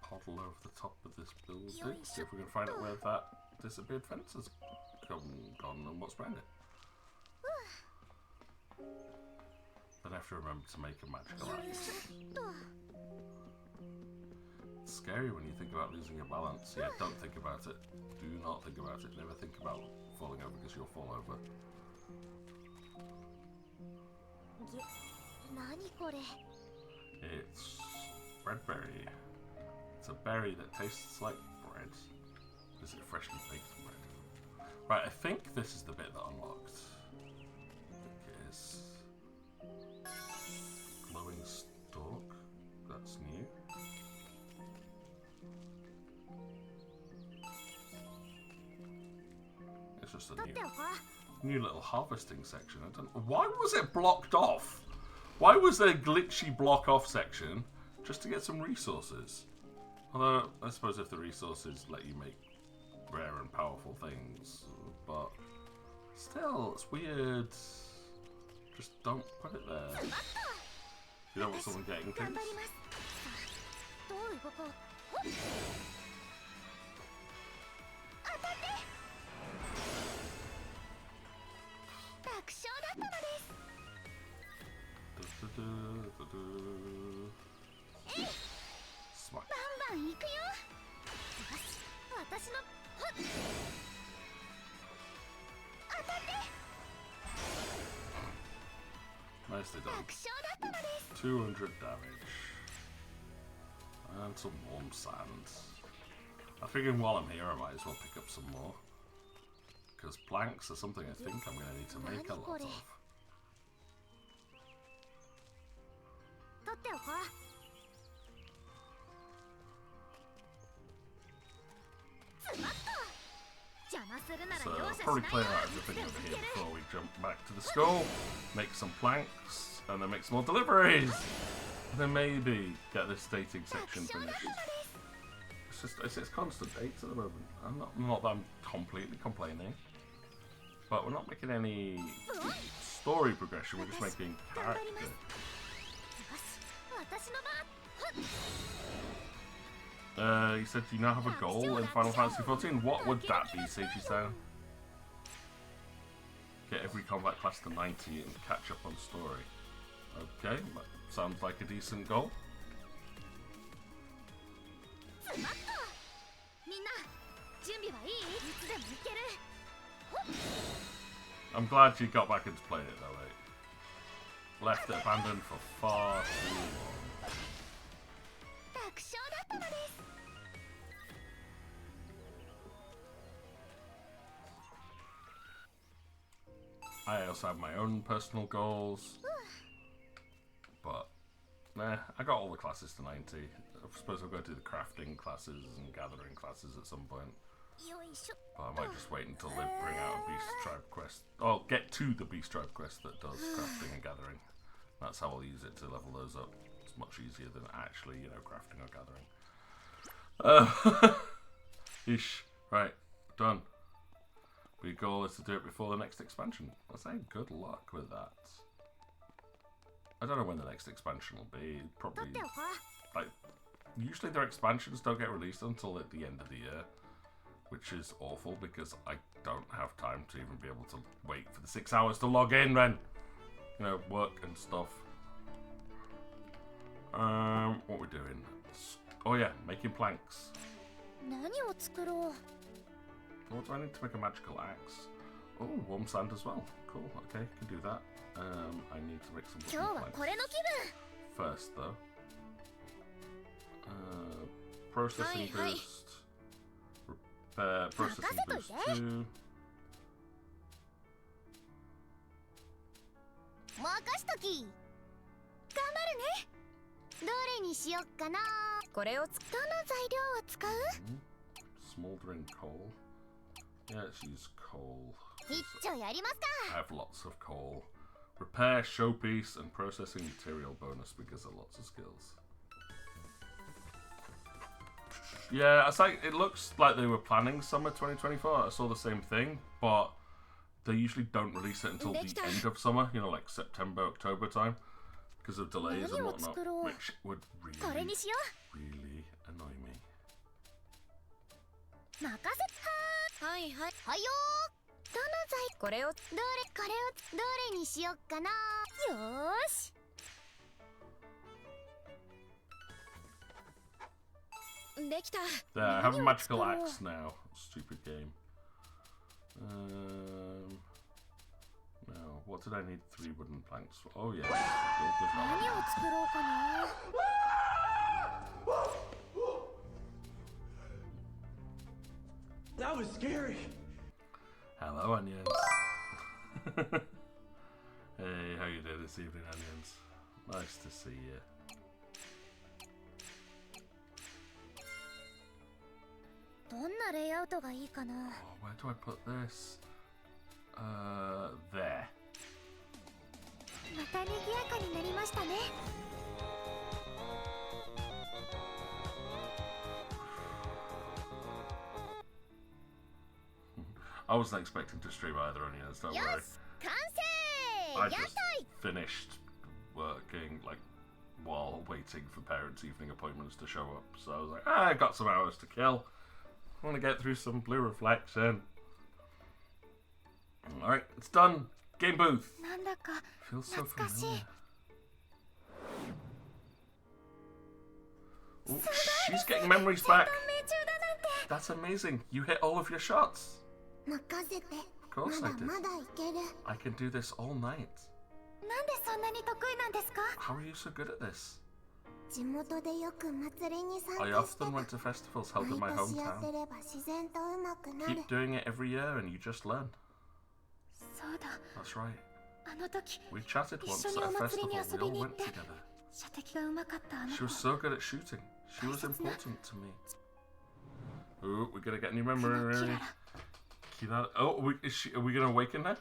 puddle over the top of this building, see if we can find out where that disappeared fence has gone and what's behind it. Then I have to remember to make a magical axe. It's scary when you think about losing your balance. Yeah, don't think about it. Do not think about it. Never think about falling over because you'll fall over. It's red berry. It's It's a berry that tastes like bread. Is it freshly baked bread? Right, I think this is the bit that unlocked. I think it is. Glowing stalk. That's new. It's just a new little harvesting section. I don't. Why was it blocked off? Why was there a glitchy block off section just to get some resources? Although I suppose if the resources let you make rare and powerful things, but still, it's weird. Just don't put it there. You don't want someone getting things. Smack. Nicely done. 200 damage. And some warm sand. I'm figuring while I'm here I might as well pick up some more. Because planks are something I think I'm going to need to make a lot of. So I'll probably clear out everything over here before we jump back to the skull, make some planks, and then make some more deliveries. And then maybe get this dating section finished. It's constant dates at the moment. Not that I'm completely complaining, but we're not making any story progression. We're just making character. You said you now have a goal in Final Fantasy XIV. What would that be, Seiji-san? Get every combat class to 90 and catch up on story. Okay, that sounds like a decent goal. I'm glad you got back into playing it though, mate. Left it abandoned for far too long. I also have my own personal goals, but nah, I got all the classes to 90. I suppose I'll go do the crafting classes and gathering classes at some point. But I might just wait until they bring out a Beast Tribe quest. Oh, get to the Beast Tribe quest that does crafting and gathering. That's how I'll use it to level those up. It's much easier than actually, you know, crafting or gathering. Ish. Right, done. The goal is to do it before the next expansion. I say good luck with that. I don't know when the next expansion will be. Probably, like, usually their expansions don't get released until at the end of the year, which is awful because I don't have time to even be able to wait for the 6 hours to log in, then, you know, work and stuff. What we're doing? Oh yeah, making planks. What do I need to make a magical axe? Oh, warm sand as well. Cool, okay, can do that. I need to make some planks. First though. Processing boost. Repair, processing boost 2. Smoldering coal. Yeah, let's use coal. I have lots of coal. Repair, showpiece, and processing material bonus because of lots of skills. Yeah, it's like, it looks like they were planning summer 2024. I saw the same thing, but they usually don't release it until the end of summer, you know, like September, October time, because of delays and whatnot, which would really annoy me. There, I have a magical axe now. Stupid game. Now, what did I need 3 wooden planks for? Oh yeah. That was scary. Hello, Onions. Hey, how you doing this evening, Onions? Nice to see you. Oh, where do I put this? There. I wasn't expecting to stream either, Onions, don't worry. I just finished working, like, while waiting for parents' evening appointments to show up. So I was like, I got some hours to kill. I want to get through some Blue Reflection. Alright, it's done. Game booth. Feels so familiar. Ooh, she's getting memories back. That's amazing. You hit all of your shots. Of course I did. I can do this all night. How are you so good at this? I often went to festivals held in my hometown. Keep doing it every year and you just learn. That's right. We chatted once at a festival, we all went together. She was so good at shooting. She was important to me. Ooh, we're gonna get new memory. Kirara. Oh, are we gonna awaken her?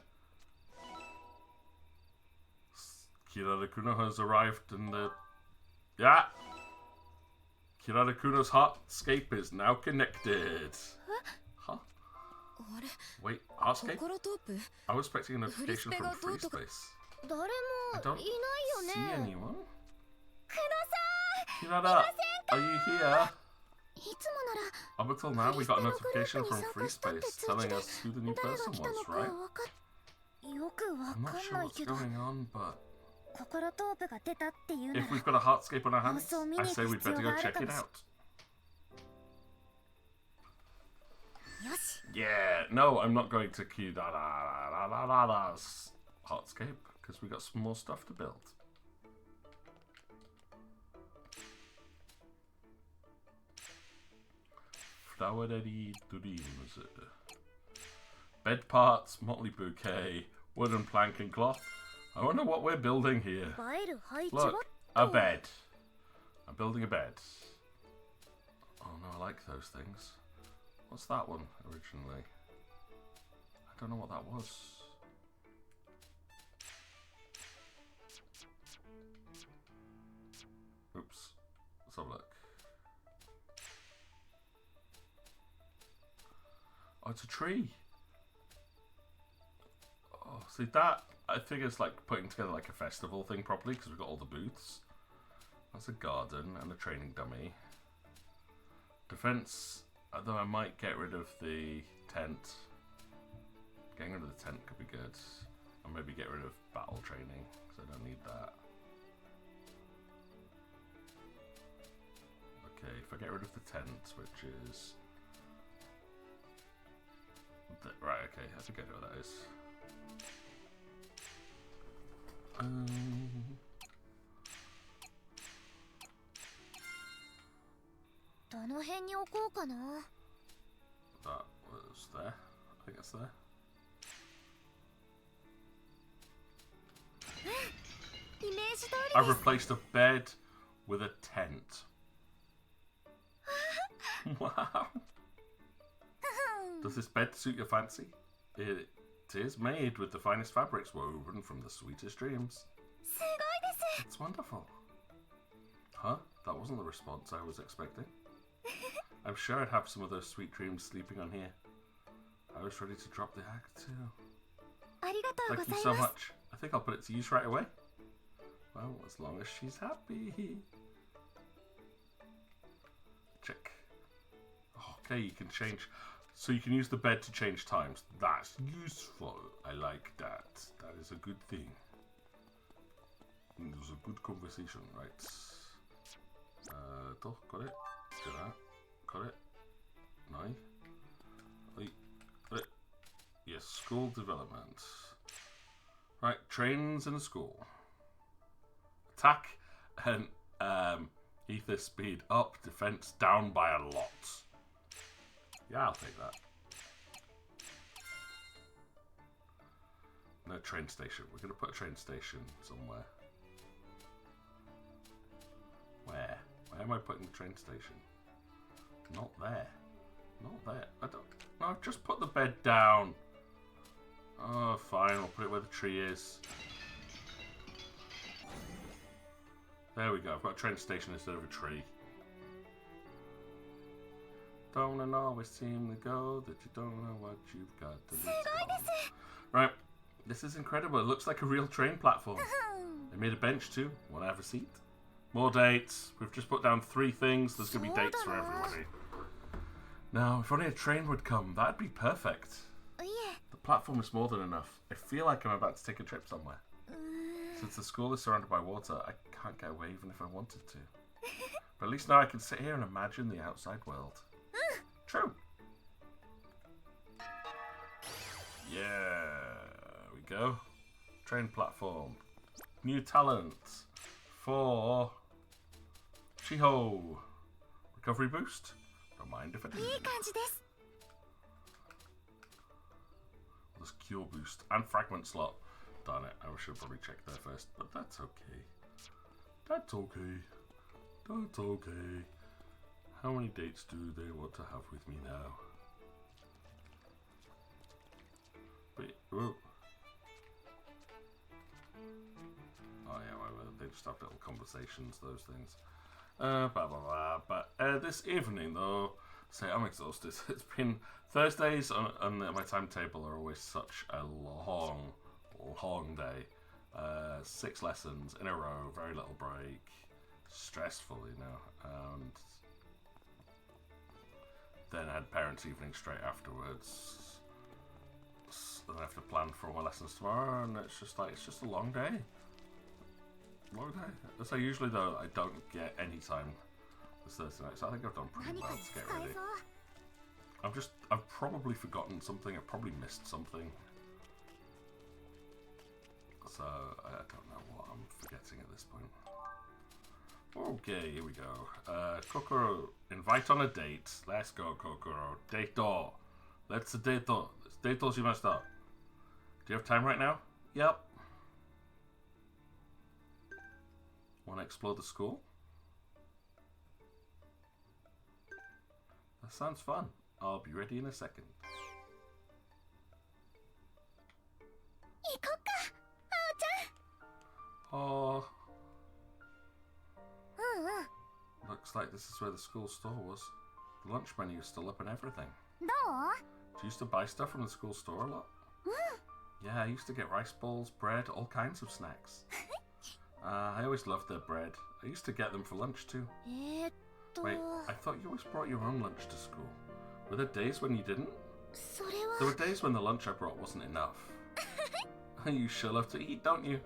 Kirara Kuno has arrived in the... Yeah! Kirara Kuno's heartscape is now connected. Huh? Wait, heartscape? I was expecting a notification from Free Space. I don't see anyone. Kirara, are you here? Up until now, we got a notification from Free Space telling us who the new person was, right? I'm not sure what's going on, but... if we've got a heartscape on our hands, I say we'd better go check it out. Yeah, no, I'm not going to Kirara's heartscape, because we got some more stuff to build. Flowery dreams. Bed parts, motley bouquet, wooden plank and cloth. I wonder what we're building here. Look, a bed. I'm building a bed. Oh no, I like those things. What's that one originally? I don't know what that was. Oops. Let's have a look. Oh, it's a tree. Oh, see that? I think it's like putting together like a festival thing properly because we've got all the booths. That's a garden and a training dummy. Defense, although I might get rid of the tent. Getting rid of the tent could be good. Or maybe get rid of battle training because I don't need that. Okay, if I get rid of the tent, which is... right, okay, I think I know what that is. That was there. I think that's there. I've replaced a bed with a tent. Wow. Does this bed suit your fancy? It is made with the finest fabrics woven from the sweetest dreams. It's wonderful. Huh? That wasn't the response I was expecting. I'm sure I'd have some of those sweet dreams sleeping on here. I was ready to drop the act too. Thank you so much. I think I'll put it to use right away. Well, as long as she's happy. Check. Okay, you can change. So you can use the bed to change times. That's useful. I like that. That is a good thing. It was a good conversation, right? Got it. Do that. Got it. Nine. Got it. Yes, school development. Right, trains in a school. Attack and ether speed up, defense down by a lot. Yeah, I'll take that. No, train station. We're going to put a train station somewhere. Where? Where am I putting the train station? Not there. Not there. I don't... No, just put the bed down. Oh, fine. I'll put it where the tree is. There we go. I've got a train station instead of a tree. Don't always seem to go that you don't know what you've got to do. Right. This is incredible. It looks like a real train platform. They made a bench too. Want to have a seat? More dates. We've just put down 3 things. There's going to be dates for everybody. Now, if only a train would come, that'd be perfect. The platform is more than enough. I feel like I'm about to take a trip somewhere. Since the school is surrounded by water, I can't get away even if I wanted to. But at least now I can sit here and imagine the outside world. True. Yeah, there we go. Train platform. New talent for Shiho. Recovery boost. Don't mind if I do. There's cure boost and fragment slot. Darn it, I should have probably checked there first, but that's okay. That's okay. That's okay. How many dates do they want to have with me now? Wait, whoa. Oh yeah, well, they just have little conversations, those things. Blah blah blah. But this evening though, say I'm exhausted. It's been Thursdays on my timetable are always such a long day. 6 lessons in a row, very little break. Stressful, you know. And then I had parents' evening straight afterwards. Then I have to plan for all my lessons tomorrow, and it's just a long day. Long day. So usually though, I don't get any time this Thursday night, so I think I've done pretty well to get ready. I've probably forgotten something, I've probably missed something. So, I don't know what I'm forgetting at this point. Okay, here we go. Kokoro, invite on a date. Let's go, Kokoro. Date-o. Let's date-o. Date-o shimashita. Do you have time right now? Yep. Want to explore the school? That sounds fun. I'll be ready in a second. Oh. Looks like this is where the school store was. The lunch menu is still up and everything. Do you used to buy stuff from the school store a lot? Yeah, I used to get rice balls, bread, all kinds of snacks. I always loved their bread. I used to get them for lunch too. Wait, I thought you always brought your own lunch to school. Were there days when you didn't? There were days when the lunch I brought wasn't enough. You sure love to eat, don't you?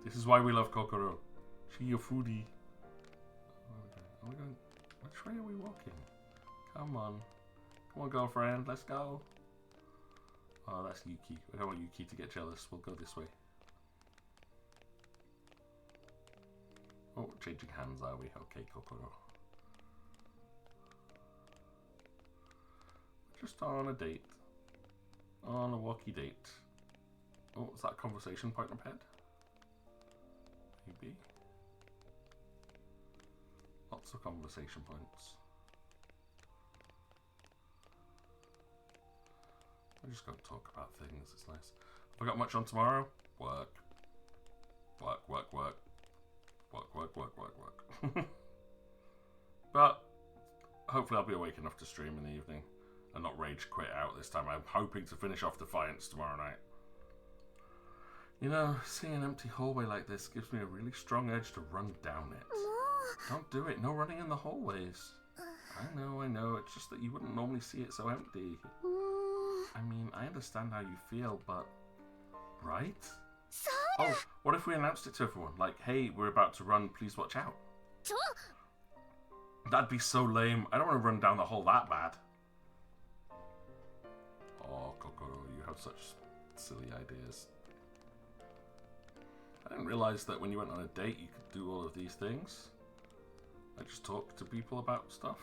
This is why we love Kokoro. She a foodie. Are we going? Which way are we walking? Come on. Come on, girlfriend. Let's go. Oh, that's Yuki. I don't want Yuki to get jealous. We'll go this way. Oh, changing hands, are we? Okay, Kokoro. Just on a date. On a walkie date. Oh, is that a conversation point up ahead? Maybe. Lots of conversation points. We're just going to talk about things. It's nice. Have I got much on tomorrow? Work. Work, work, work. Work, work, work, work, work. But hopefully I'll be awake enough to stream in the evening and not rage quit out this time. I'm hoping to finish off Defiance tomorrow night. You know, seeing an empty hallway like this gives me a really strong urge to run down it. Don't do it. No running in the hallways. I know. It's just that you wouldn't normally see it so empty. I mean, I understand how you feel, but... Right? Oh, what if we announced it to everyone? Like, hey, we're about to run, please watch out. That'd be so lame. I don't want to run down the hole that bad. Oh, Kokoro, you have such silly ideas. I didn't realise that when you went on a date you could do all of these things. I just talk to people about stuff.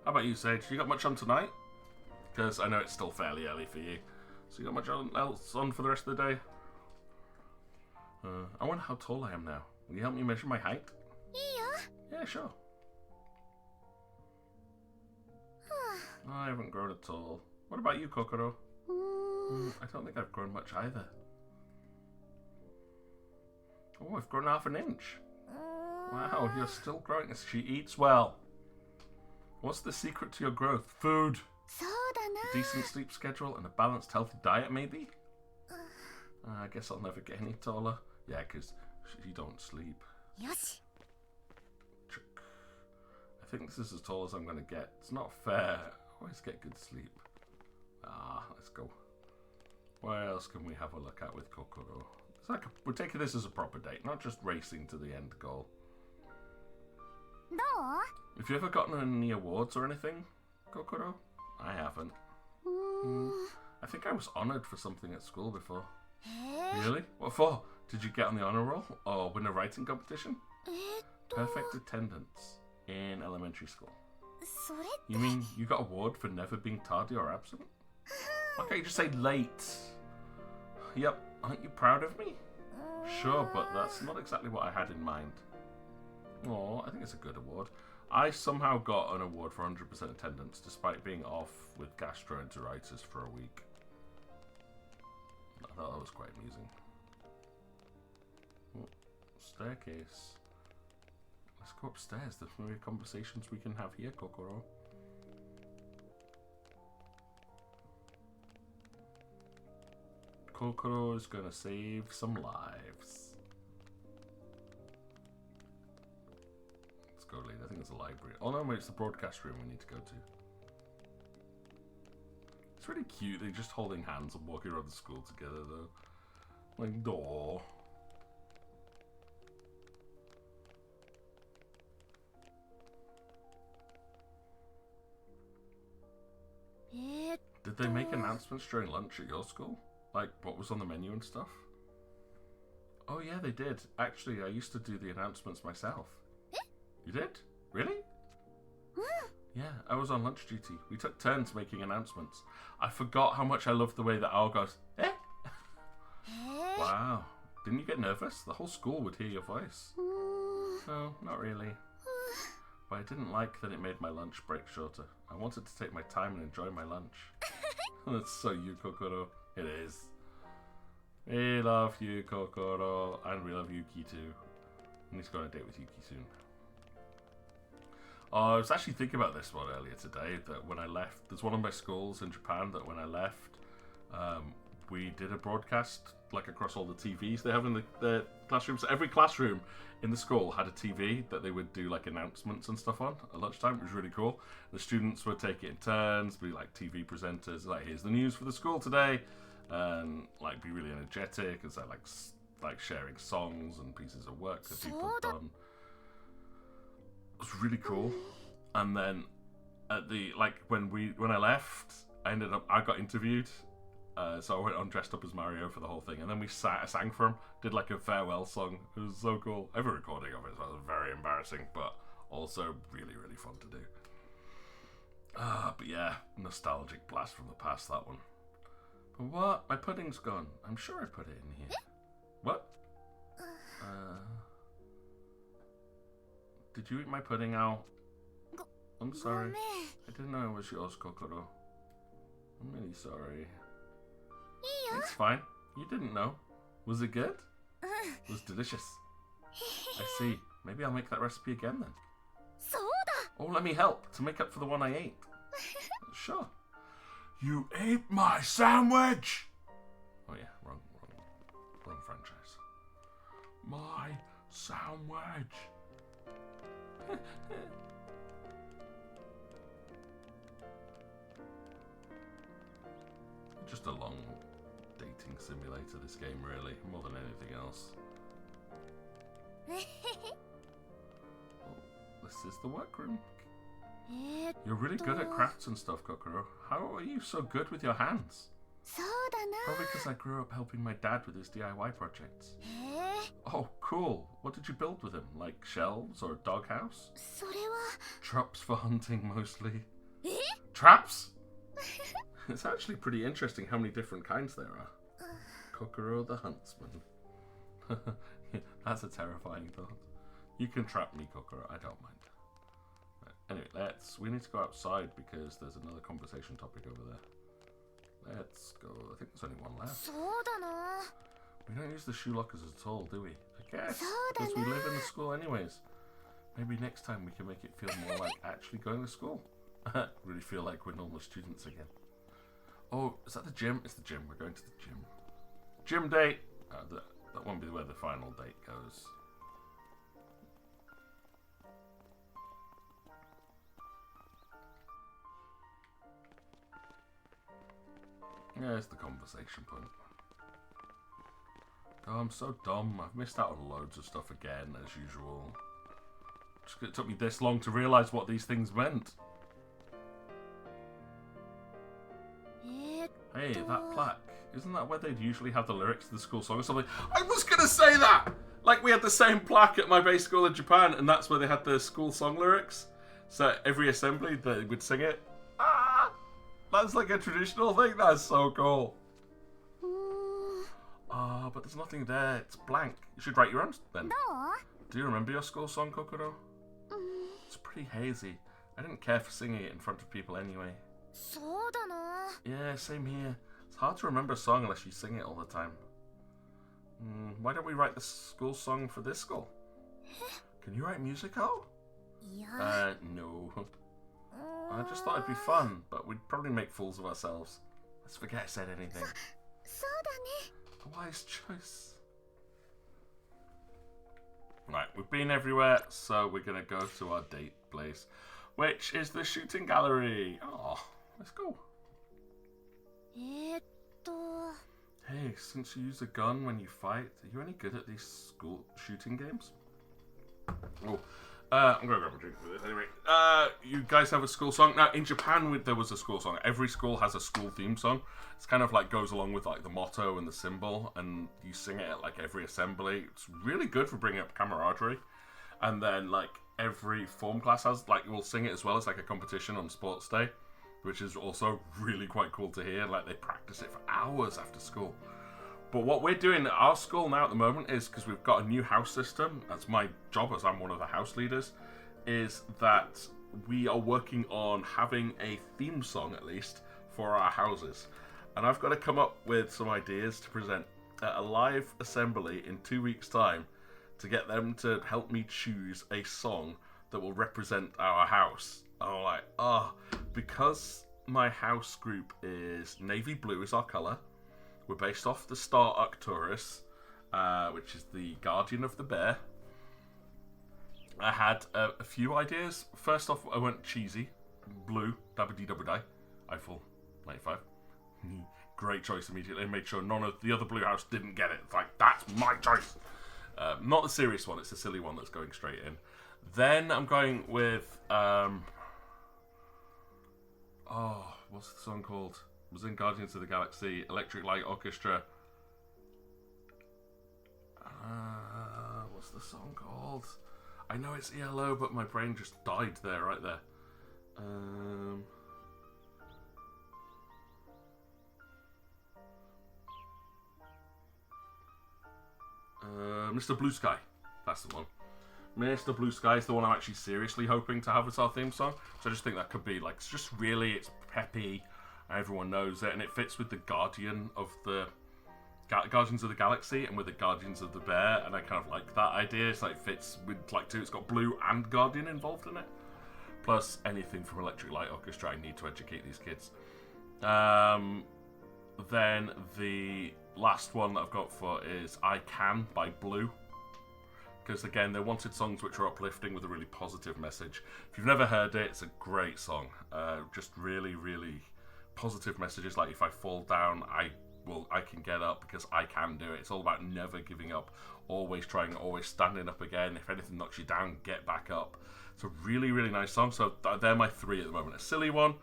How about you, Sage? You got much on tonight? Because I know it's still fairly early for you. So you got much else on for the rest of the day? I wonder how tall I am now. Will you help me measure my height? Yeah, sure. I haven't grown at all. What about you, Kokoro? I don't think I've grown much either. Oh, I've grown half an inch. Wow, you're still growing as she eats well. What's the secret to your growth? Food. A decent sleep schedule and a balanced, healthy diet, maybe? I guess I'll never get any taller. Yeah, because you don't sleep. I think this is as tall as I'm going to get. It's not fair. I always get good sleep. Let's go. What else can we have a look at with Kokoro? It's like we're taking this as a proper date, not just racing to the end goal. Have you ever gotten any awards or anything, Kokoro? I haven't. I think I was honoured for something at school before. Really? What for? Did you get on the honour roll? Or win a writing competition? Perfect attendance in elementary school. You mean you got an award for never being tardy or absent? Why can't you just say late? Yep, aren't you proud of me? Sure, but that's not exactly what I had in mind. Oh, I think it's a good award. I somehow got an award for 100% attendance despite being off with gastroenteritis for a week. I thought that was quite amusing. Oh, staircase. Let's go upstairs. There's maybe conversations we can have here, Kokoro. Kokoro is gonna save some lives. Let's go, Lane. I think it's a library. Oh no, maybe it's the broadcast room we need to go to. It's really cute. They're just holding hands and walking around the school together, though. Like, door. Did they make announcements during lunch at your school? Like, what was on the menu and stuff? Oh yeah, they did. Actually, I used to do the announcements myself. You did? Really? Yeah, I was on lunch duty. We took turns making announcements. I forgot how much I loved the way that Al goes, eh? Wow. Didn't you get nervous? The whole school would hear your voice. No, not really. But I didn't like that it made my lunch break shorter. I wanted to take my time and enjoy my lunch. That's so you, Kokoro. It is. We love you, Kokoro. And we love Yuki too. I need to go on a date with Yuki soon. I was actually thinking about this one earlier today, that when I left, there's one of my schools in Japan that when I left, we did a broadcast like across all the TVs they have in the classrooms. So every classroom in the school had a TV that they would do like announcements and stuff on at lunchtime. It was really cool. The students would take it in turns, be like TV presenters, like here's the news for the school today, and like be really energetic and say like sharing songs and pieces of work that people had done. It was really cool. And then at the when I left, I got interviewed. So I went on dressed up as Mario for the whole thing, and then we sang for him, did like a farewell song. It was so cool. I have a recording of it, so it was very embarrassing, but also really, really fun to do. But yeah, nostalgic blast from the past, that one. But what? My pudding's gone. I'm sure I put it in here. What? Did you eat my pudding, Al? I'm sorry. I didn't know it was yours, Kokoro. I'm really sorry. It's fine. You didn't know. Was it good? It was delicious. I see. Maybe I'll make that recipe again then. Oh, let me help to make up for the one I ate. Sure. You ate my sandwich! Oh yeah, wrong franchise. My sandwich. Just a long dating simulator, this game, really, more than anything else. Well, this is the workroom. You're really good at crafts and stuff, Kokoro. How are you so good with your hands? Probably because I grew up helping my dad with his DIY projects. Oh, cool. What did you build with him? Like shelves or a doghouse? Traps for hunting, mostly. Traps? It's actually pretty interesting how many different kinds there are. Kokoro the Huntsman. That's a terrifying thought. You can trap me, Kokoro. I don't mind. Right, anyway, we need to go outside because there's another conversation topic over there. Let's go. I think there's only one left. We don't use the shoe lockers at all, do we? I guess. Because we live in the school anyways. Maybe next time we can make it feel more like actually going to school. Really feel like we're normal students again. Oh, is that the gym? It's the gym. We're going to the gym. Gym date. That won't be where the final date goes. Yeah, it's the conversation point. Oh, I'm so dumb. I've missed out on loads of stuff again, as usual. It took me this long to realise what these things meant. Hey, that plaque. Isn't that where they'd usually have the lyrics to the school song or something? I was going to say that! Like, we had the same plaque at my base school in Japan, and that's where they had the school song lyrics. So every assembly, they would sing it. Ah! That's like a traditional thing. That's so cool. Ah, but there's nothing there. It's blank. You should write your own then. Do you remember your school song, Kokoro? It's pretty hazy. I didn't care for singing it in front of people anyway. Yeah, same here. It's hard to remember a song unless you sing it all the time. Why don't we write the school song for this school? Can you write music out? No. I just thought it'd be fun, but we'd probably make fools of ourselves. Let's forget I said anything. A wise choice. Right, we've been everywhere, so we're going to go to our date place, which is the shooting gallery. Oh, let's go. Hey, since you use a gun when you fight, are you any good at these school shooting games? Oh, I'm going to grab a drink for this anyway. You guys have a school song? Now, in Japan, there was a school song. Every school has a school theme song. It's kind of like goes along with like the motto and the symbol, and you sing it at like every assembly. It's really good for bringing up camaraderie. And then like every form class has like, we'll sing it as well as like a competition on sports day, which is also really quite cool to hear. Like they practice it for hours after school. But what we're doing at our school now at the moment is, because we've got a new house system, that's my job as I'm one of the house leaders, is that we are working on having a theme song at least for our houses. And I've got to come up with some ideas to present at a live assembly in 2 weeks' time to get them to help me choose a song that will represent our house. And I'm like, because my house group is navy blue is our colour. We're based off the star Arcturus, which is the guardian of the bear. I had a few ideas. First off, I went cheesy. Blue, dabba-dee-dabba-die. Eiffel 95. Great choice immediately. Made sure none of the other blue house didn't get it. It's like, that's my choice. Not the serious one, it's the silly one that's going straight in. Then I'm going with... what's the song called? It was in Guardians of the Galaxy. Electric Light Orchestra. What's the song called? I know it's ELO, but my brain just died there, right there. Mr. Blue Sky. That's the one. Mr. Blue Sky is the one I'm actually seriously hoping to have as our theme song. So I just think that could be like, it's just really, it's peppy. Everyone knows it, and it fits with the Guardian of the Guardians of the Galaxy and with the Guardians of the Bear, and I kind of like that idea. It's like fits with like two. It's got Blue and Guardian involved in it. Plus anything from Electric Light Orchestra. I need to educate these kids. Then the last one that I've got for is I Can by Blue. Because again, they wanted songs which are uplifting with a really positive message. If you've never heard it, it's a great song. Just really, really positive messages like if I fall down, I can get up because I can do it. It's all about never giving up, always trying, always standing up again. If anything knocks you down, get back up. It's a really, really nice song. So they're my three at the moment. A silly one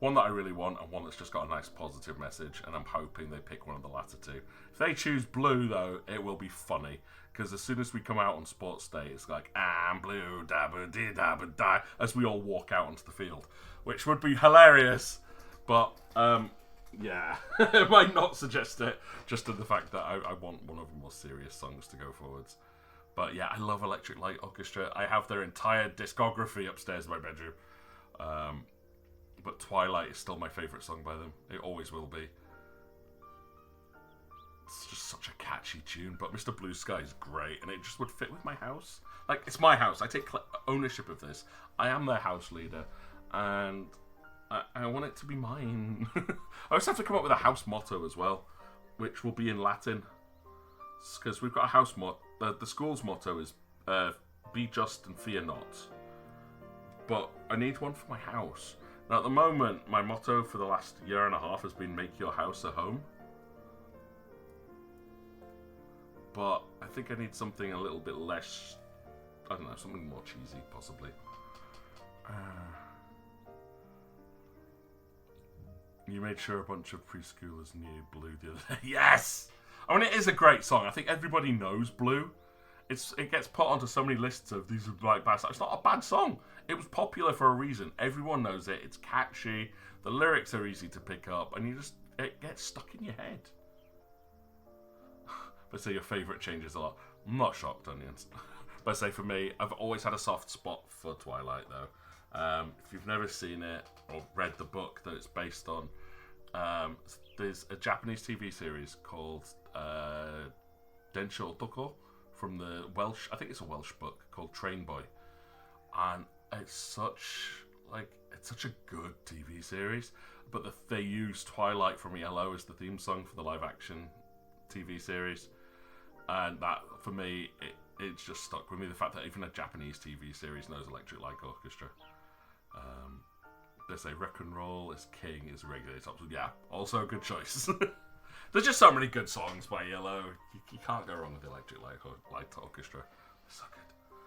that I really want, and one that's just got a nice positive message, and I'm hoping they pick one of the latter two. If they choose Blue, though, it will be funny, because as soon as we come out on sports day, it's like, I'm blue, dabba-dee-dabba-die, as we all walk out onto the field, which would be hilarious. But Yeah, I might not suggest it, just to the fact that I want one of the more serious songs to go forwards. But yeah, I love Electric Light Orchestra. I have their entire discography upstairs in my bedroom. But Twilight is still my favourite song by them. It always will be. It's just such a catchy tune, but Mr. Blue Sky is great, and it just would fit with my house. Like, it's my house. I take ownership of this. I am their house leader, and I want it to be mine. I also have to come up with a house motto as well, which will be in Latin. Because we've got a house motto. The school's motto is be just and fear not. But I need one for my house. Now, at the moment, my motto for the last year and a half has been make your house a home. But I think I need something a little bit less, I don't know, something more cheesy, possibly. You made sure a bunch of preschoolers knew Blue the other day. Yes! I mean, it is a great song. I think everybody knows Blue. It gets put onto so many lists of these like bad songs. It's not a bad song. It was popular for a reason. Everyone knows it. It's catchy. The lyrics are easy to pick up, and it gets stuck in your head. But say your favourite changes a lot. I'm not shocked, Onions. But say for me, I've always had a soft spot for Twilight, though. If you've never seen it or read the book that it's based on, there's a Japanese TV series called Densho Otoko from the Welsh. I think it's a Welsh book called Train Boy, and it's such a good TV series. But they use Twilight from Yellow as the theme song for the live action TV series. And that, for me, it's just stuck with me. The fact that even a Japanese TV series knows Electric Light Orchestra. They say rock and roll is king is regular top. Yeah, also a good choice. There's just so many good songs by Yellow. You can't go wrong with Electric Light Orchestra. It's so good.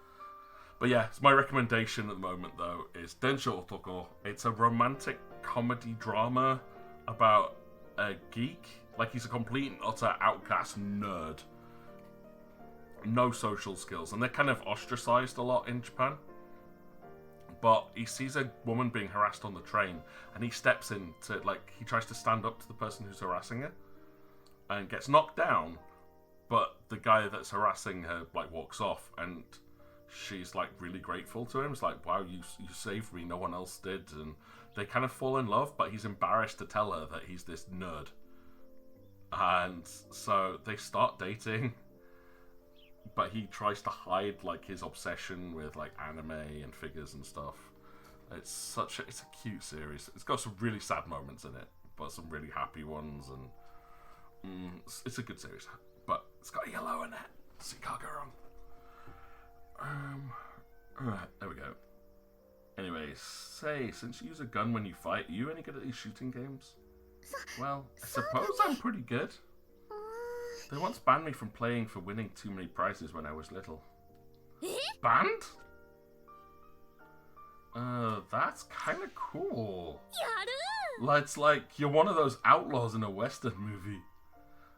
But yeah, my recommendation at the moment, though, is Densho Otoko. It's a romantic comedy drama about a geek. Like, he's a complete and utter outcast nerd. No social skills. And they're kind of ostracized a lot in Japan. But he sees a woman being harassed on the train, and he steps in to, he tries to stand up to the person who's harassing her, and gets knocked down, but the guy that's harassing her, walks off, and she's, really grateful to him. It's like, wow, you saved me, no one else did, and they kind of fall in love, but he's embarrassed to tell her that he's this nerd. And so they start dating, but he tries to hide his obsession with anime and figures and stuff. It's a cute series. It's got some really sad moments in it, but some really happy ones, and it's a good series. But it's got Yellow in it, so you can't go wrong. Alright, there we go. Anyways, since you use a gun when you fight, are you any good at these shooting games? Well, I suppose I'm pretty good. They once banned me from playing for winning too many prizes when I was little. Banned? That's kind of cool. It's like you're one of those outlaws in a Western movie.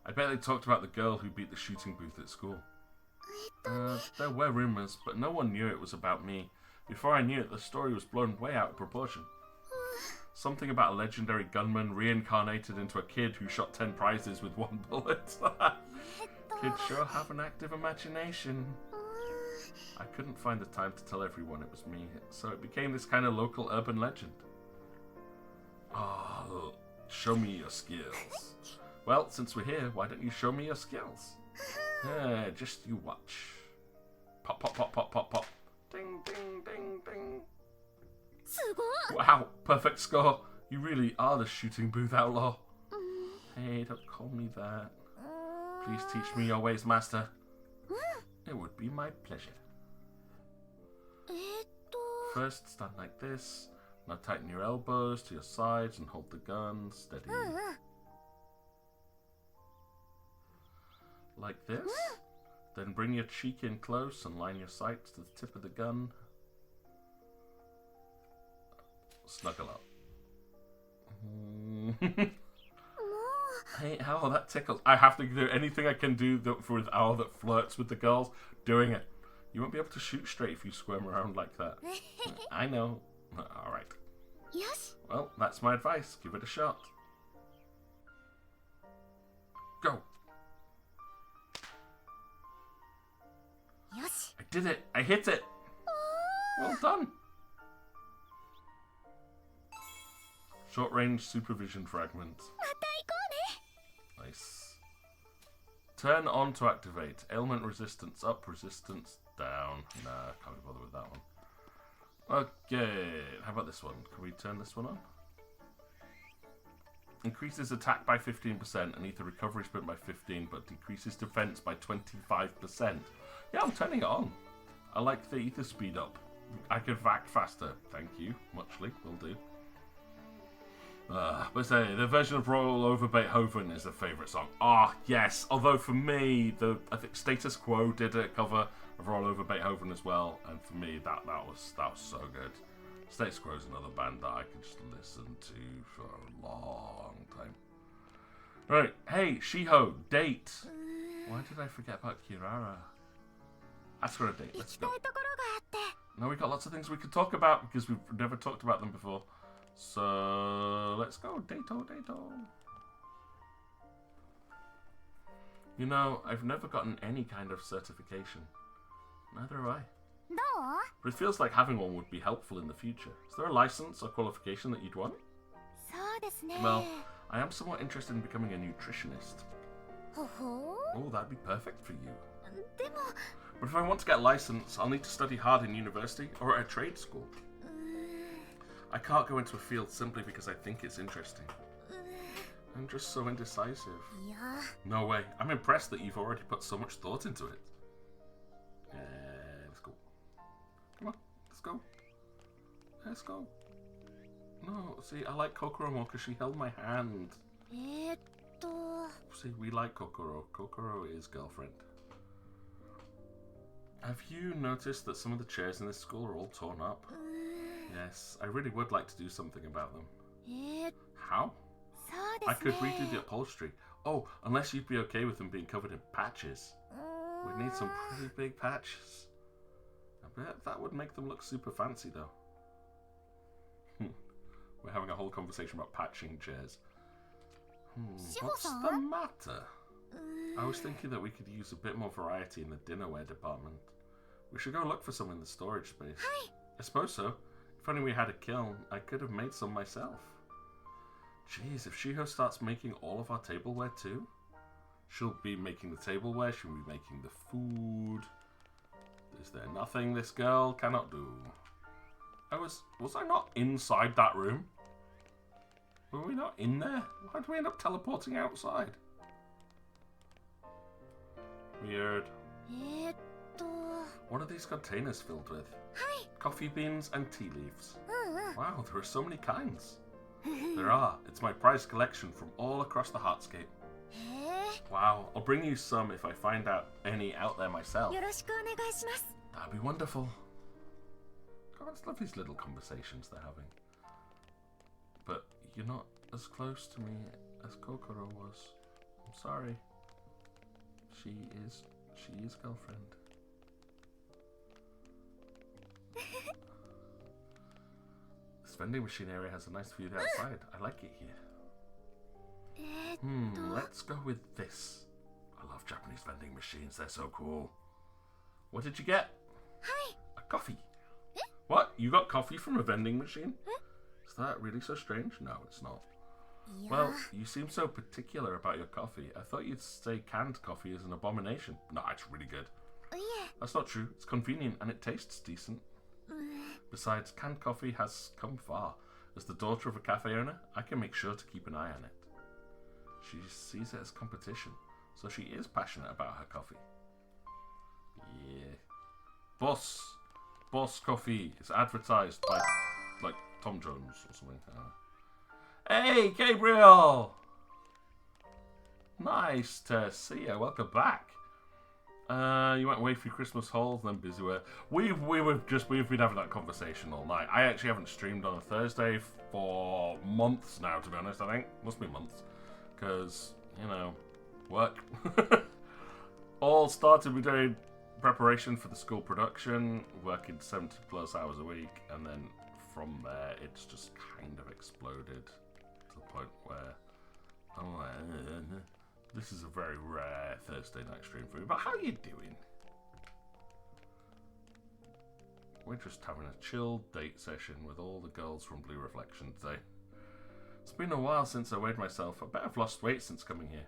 I bet they talked about the girl who beat the shooting booth at school. There were rumors, but no one knew it was about me. Before I knew it, the story was blown way out of proportion. Something about a legendary gunman reincarnated into a kid who shot 10 prizes with 1 bullet. Kids sure have an active imagination. I couldn't find the time to tell everyone it was me, so it became this kind of local urban legend. Oh, show me your skills. Well, since we're here, why don't you show me your skills? Just you watch. Pop, pop, pop, pop, pop, pop. Ding, ding, ding, ding. Wow, perfect score. You really are the shooting booth outlaw. Hey, don't call me that. Please teach me your ways, master. It would be my pleasure. First, stand like this. Now tighten your elbows to your sides and hold the gun steady. Like this. Then bring your cheek in close and line your sights to the tip of the gun. Snuggle up. Hey, Owl, that tickles. I have to do anything I can do with Owl that flirts with the girls. Doing it. You won't be able to shoot straight if you squirm around like that. I know. Alright. Yes. Well, that's my advice. Give it a shot. Go. よし I did it. I hit it. Well done. Short range supervision fragment. また行こうね Nice. Turn on to activate. Ailment resistance up, resistance down. Nah, can't be bothered with that one. Okay, how about this one? Can we turn this one on? Increases attack by 15% and ether recovery sprint by 15, but decreases defense by 25%. Yeah, I'm turning it on. I like the ether speed up. I can vac faster. Thank you. Muchly. Will do. But say, the version of Royal Over Beethoven is a favourite song. Ah, yes. Although for me, I think Status Quo did a cover of Royal Over Beethoven as well, and for me, that was so good. Status Quo is another band that I could just listen to for a long time. Right, hey, Shiho, date. Why did I forget about Kirara? Ask her a date. 行 Let's きた go. いところがあって No, we've got lots of things we could talk about because we've never talked about them before. So let's go, Dato. You know, I've never gotten any kind of certification. Neither have I. どう But it feels like having one would be helpful in the future. Is there a license or qualification that you'd want? そうですね Well, I am somewhat interested in becoming a nutritionist. ほほ Oh, that'd be perfect for you. でも But if I want to get a license, I'll need to study hard in university or at a trade school. I can't go into a field simply because I think it's interesting. I'm just so indecisive. いや No way. I'm impressed that you've already put so much thought into it. Let's go. Come on, let's go. Let's go. No, see, I like Kokoro more because she held my hand. と See, we like Kokoro. Kokoro is girlfriend. Have you noticed that some of the chairs in this school are all torn up? Yes, I really would like to do something about them. How? そうで I す could redo ね the upholstery. Oh, unless you'd be okay with them being covered in patches. We'd need some pretty big patches. I bet that would make them look super fancy, though. We're having a whole conversation about patching chairs. What's the matter? I was thinking that we could use a bit more variety in the dinnerware department. We should go look for some in the storage space. I suppose so. If only we had a kiln, I could have made some myself. Jeez, if Shiho starts making all of our tableware too? She'll be making the tableware, she'll be making the food. Is there nothing this girl cannot do? Was I not inside that room? Were we not in there? Why did we end up teleporting outside? Weird. と What are these containers filled with? はい Coffee beans and tea leaves. うんうん Wow, there are so many kinds. There are. It's my prized collection from all across the Heartscape. へ Wow, I'll bring you some if I find out any out there myself. えよろしくお願いします That'd be wonderful. God, I love these little conversations they're having. But you're not as close to me as Kokoro was. I'm sorry. She is girlfriend. This vending machine area has a nice view outside. I like it here. と Let's go with this. I love Japanese vending machines. They're so cool. What did you get? はい A coffee. What? You got coffee from a vending machine? Is that really so strange? No, it's not. いや Well, you seem so particular about your coffee. I thought you'd say canned coffee is an abomination. No, it's really good. いえ That's not true. It's convenient and it tastes decent. Besides, canned coffee has come far. As the daughter of a cafe owner, I can make sure to keep an eye on it. She sees it as competition, so she is passionate about her coffee. Yeah. Boss Coffee is advertised by, like, Tom Jones or something. Hey, Gabriel! Nice to see you. Welcome back. You went away for Christmas hauls, then busy work. We've been having that conversation all night. I actually haven't streamed on a Thursday for months now, to be honest. I think must be months, because you know, work. All started with doing preparation for the school production, working 70+ hours a week, and then from there it's just kind of exploded to the point where This is a very rare Thursday night stream for me, but how are you doing? We're just having a chill date session with all the girls from Blue Reflection today. It's been a while since I weighed myself. I bet I've lost weight since coming here.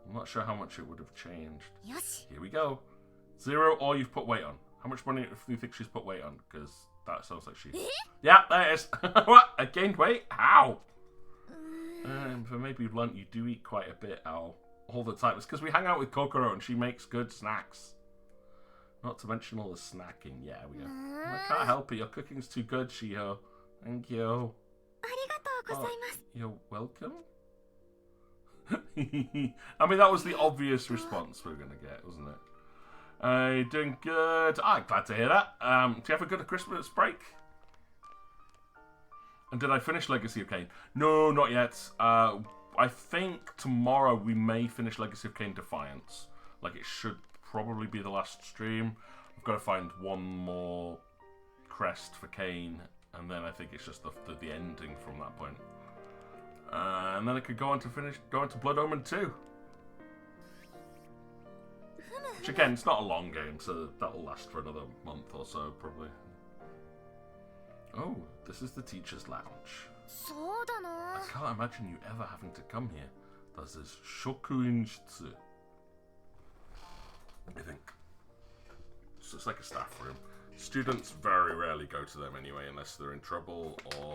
I'm not sure how much it would have changed. Yosh. Here we go. 0 or you've put weight on. How much money do you think she's put weight on? Because that sounds like she... Yeah, there it is. What? I gained weight? How? For maybe you've learnt you do eat quite a bit, Al. All the time. It's because we hang out with Kokoro and she makes good snacks. Not to mention all the snacking. Yeah, we go. I can't help it. Your cooking's too good, Shiho. Thank you. Oh, you're welcome. I mean, that was the obvious response we were going to get, wasn't it? Doing good. I'm glad to hear that. Do you have a good Christmas break? And did I finish Legacy of Kain? No, not yet. I think tomorrow we may finish Legacy of Kain Defiance. Like, it should probably be the last stream. I've got to find one more crest for Kain, and then I think it's just the ending from that point. And then I could go on to Blood Omen 2. Which again, it's not a long game, so that'll last for another month or so, probably. Oh, this is the teacher's lounge. I can't imagine you ever having to come here. There's this Shokuinshitsu, I think. So it's like a staff room. Students very rarely go to them anyway, unless they're in trouble or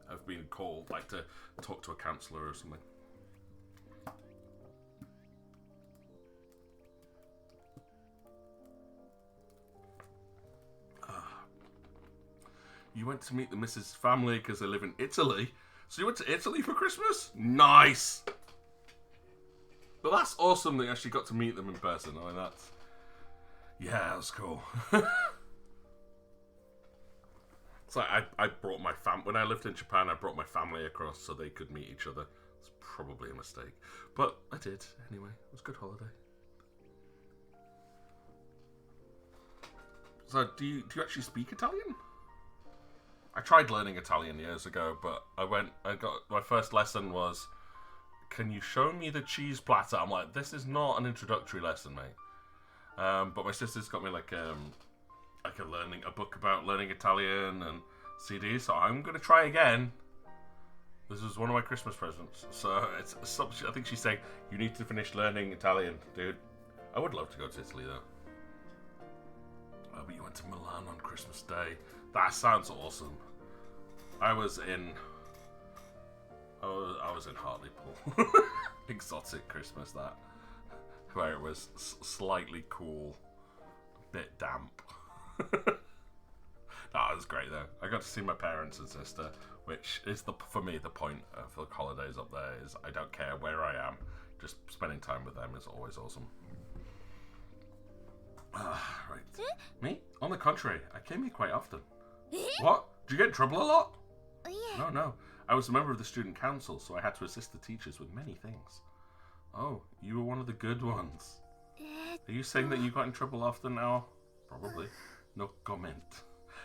have been called, like to talk to a counsellor or something. You went to meet the Mrs. family because they live in Italy. So you went to Italy for Christmas? Nice! But that's awesome that you actually got to meet them in person. I mean, that's... Yeah, that was cool. It's like I brought my when I lived in Japan, I brought my family across so they could meet each other. It's probably a mistake. But I did, anyway. It was a good holiday. So, do you actually speak Italian? I tried learning Italian years ago, but I got my first lesson was, can you show me the cheese platter? I'm like, this is not an introductory lesson, mate. But my sister's got me like a book about learning Italian and CDs, so I'm gonna try again. This was one of my Christmas presents, so it's I think she's saying you need to finish learning Italian, dude. I would love to go to Italy though. Oh, but you went to Milan on Christmas Day. That sounds awesome. I was in Hartlepool. Exotic Christmas, that. Where it was slightly cool, a bit damp. That was great though. I got to see my parents and sister, which is for me the point of the holidays up there. Is I don't care where I am, just spending time with them is always awesome. Right. Me? On the contrary, I came here quite often. What? Did you get in trouble a lot? No. I was a member of the student council, so I had to assist the teachers with many things. Oh, you were one of the good ones. Are you saying that you got in trouble often now? Probably. No comment.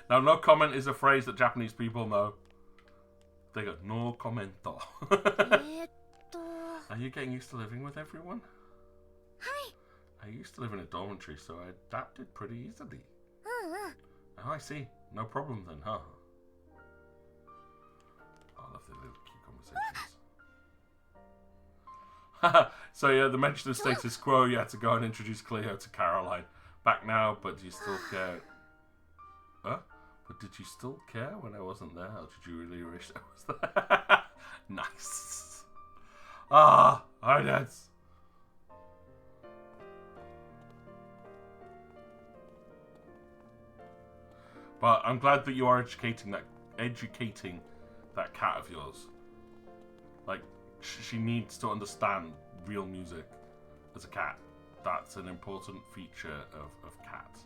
Now, no comment is a phrase that Japanese people know. They go, no commento. Are you getting used to living with everyone? I used to live in a dormitory, so I adapted pretty easily. Oh, I see. No problem then, huh? I love the little cute conversations. So yeah, the mention of status quo, you had to go and introduce Cleo to Caroline. Back now, but do you still care? Huh? But did you still care when I wasn't there? Or did you really wish I was there? Nice. Ah, hi, dads. But I'm glad that you are educating that cat of yours. Like, she needs to understand real music as a cat. That's an important feature of cat.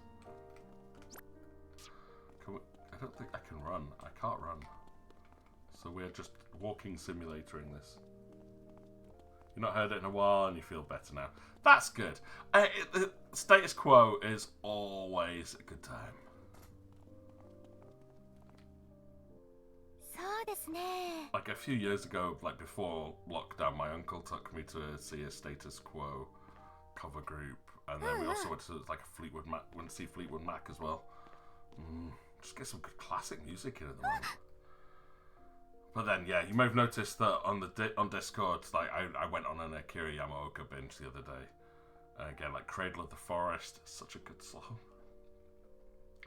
I don't think I can run. I can't run. So we're just walking simulator in this. You've not heard it in a while and you feel better now. That's good. The status quo is always a good time. like a few years ago, like before lockdown, my uncle took me to see a Status Quo cover group, and then we also went to like a went to see Fleetwood Mac as well. Just get some good classic music in at the moment. But then, yeah, you may have noticed that on Discord, like I went on an Akira Yamaoka binge the other day, and again, like Cradle of the Forest, such a good song.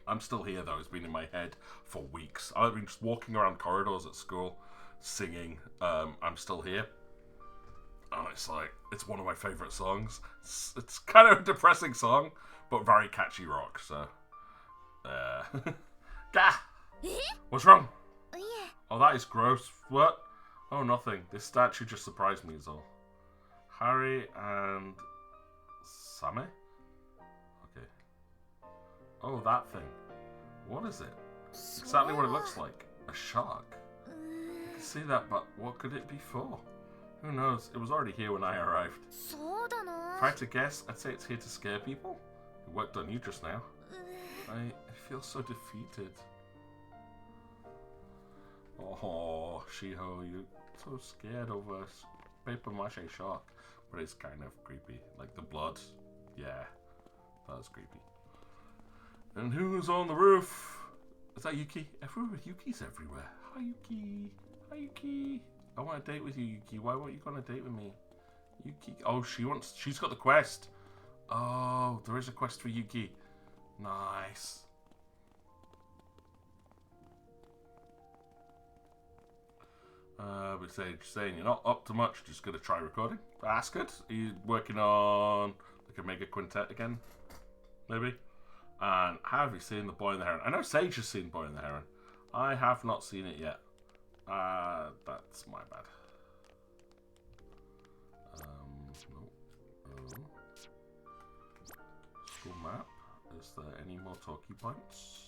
I'm still here though; it's been in my head for weeks. I've been just walking around corridors at school, singing "I'm Still Here." And it's one of my favourite songs. It's kind of a depressing song, but very catchy rock, so... Gah! What's wrong? Oh, that is gross. What? Oh, nothing. This statue just surprised me is all. Harry and... Same? Okay. Oh, that thing. What is it? Exactly what it looks like. A shark. I can see that, but what could it be for? Who knows? It was already here when I arrived. If I had to guess, I'd say it's here to scare people. It worked on you just now. I feel so defeated. Oh, Shiho, you're so scared of a paper mache shark. But it's kind of creepy. Like the blood. Yeah, that's creepy. And who's on the roof? Is that Yuki? Yuki's everywhere. Hi, Yuki. Hi, Yuki. I want a date with you, Yuki. Why won't you go on a date with me? Yuki. Oh, she's got the quest. Oh, there is a quest for Yuki. Nice. But saying you're not up to much, just gonna try recording. That's good. Are you working on like a mega quintet again? Maybe? And have you seen The Boy and the Heron? I know Sage has seen Boy and the Heron. I have not seen it yet. That's my bad. No. School map. Is there any more talkie points?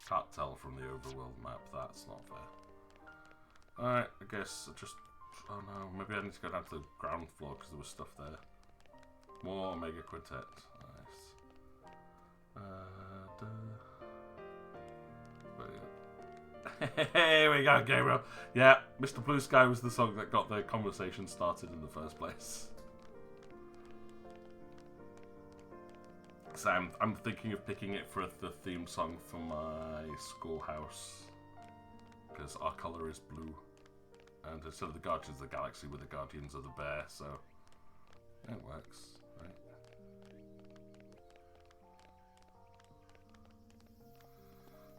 Can't tell from the overworld map. That's not fair. Alright, I guess I just... Oh no, maybe I need to go down to the ground floor because there was stuff there. More Mega Quintet. Nice. Here we go, Gabriel. Yeah, Mr. Blue Sky was the song that got the conversation started in the first place. So I'm thinking of picking it for the theme song for my schoolhouse. Because our colour is blue. And instead of the Guardians of the Galaxy, we're the Guardians of the Bear, so it works, right?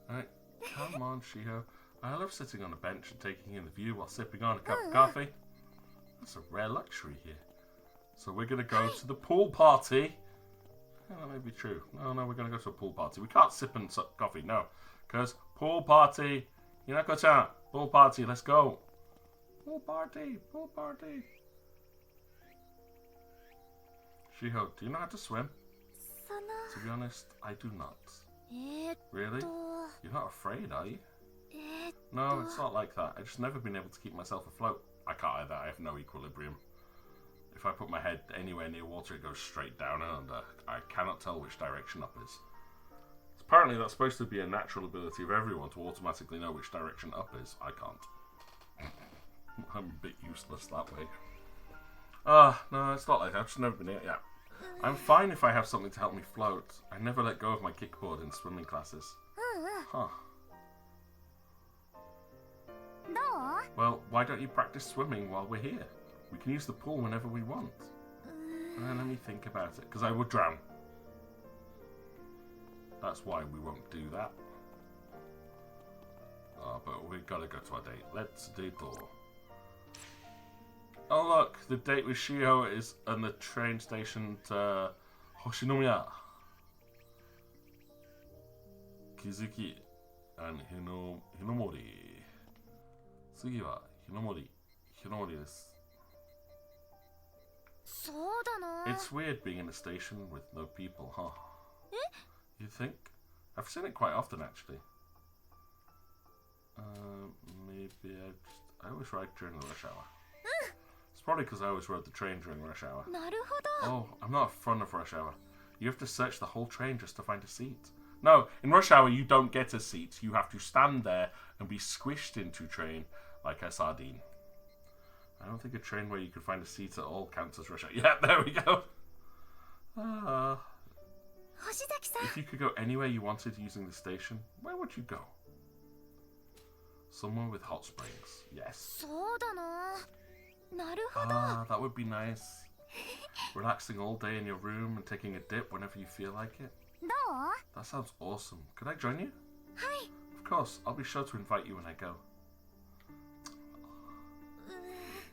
Alright, come on, Shiho. I love sitting on a bench and taking in the view while sipping on a cup of coffee. That's a rare luxury here. So we're going to go to the pool party. Yeah, that may be true. No, we're going to go to a pool party. We can't sip and sup coffee, no. Because pool party. Hinako-chan, pool party, let's go. Pool party, pool party. Shiho, do you know how to swim? To be honest, I do not. Really? You're not afraid, are you? No, it's not like that. I've just never been able to keep myself afloat. I can't either. I have no equilibrium. If I put my head anywhere near water, it goes straight down and under. I cannot tell which direction up is. Apparently, that's supposed to be a natural ability of everyone to automatically know which direction up is. I can't. I'm a bit useless that way. No, it's not like that. I've just never been here yet. I'm fine if I have something to help me float. I never let go of my kickboard in swimming classes. Huh. Well, why don't you practice swimming while we're here? We can use the pool whenever we want. Let me think about it, because I would drown. That's why we won't do that. But we've got to go to our date. Let's date. Oh look, the date with Shiho is on the train station to Hoshinomiya. Kizuki and Hinomori. Tsugi wa Hinomori. Hinomori desu. It's weird being in a station with no people, huh? You think? I've seen it quite often, actually. Maybe I always ride during the rush hour. It's probably because I always rode the train during rush hour. Oh, I'm not a fan of rush hour. You have to search the whole train just to find a seat. No, in rush hour you don't get a seat. You have to stand there and be squished into train like a sardine. I don't think a train where you could find a seat at all counts as rush hour. Yeah, there we go. If you could go anywhere you wanted using the station, where would you go? Somewhere with hot springs. Yes. Ah, that would be nice. Relaxing all day in your room and taking a dip whenever you feel like it. That sounds awesome. Could I join you? Of course, I'll be sure to invite you when I go.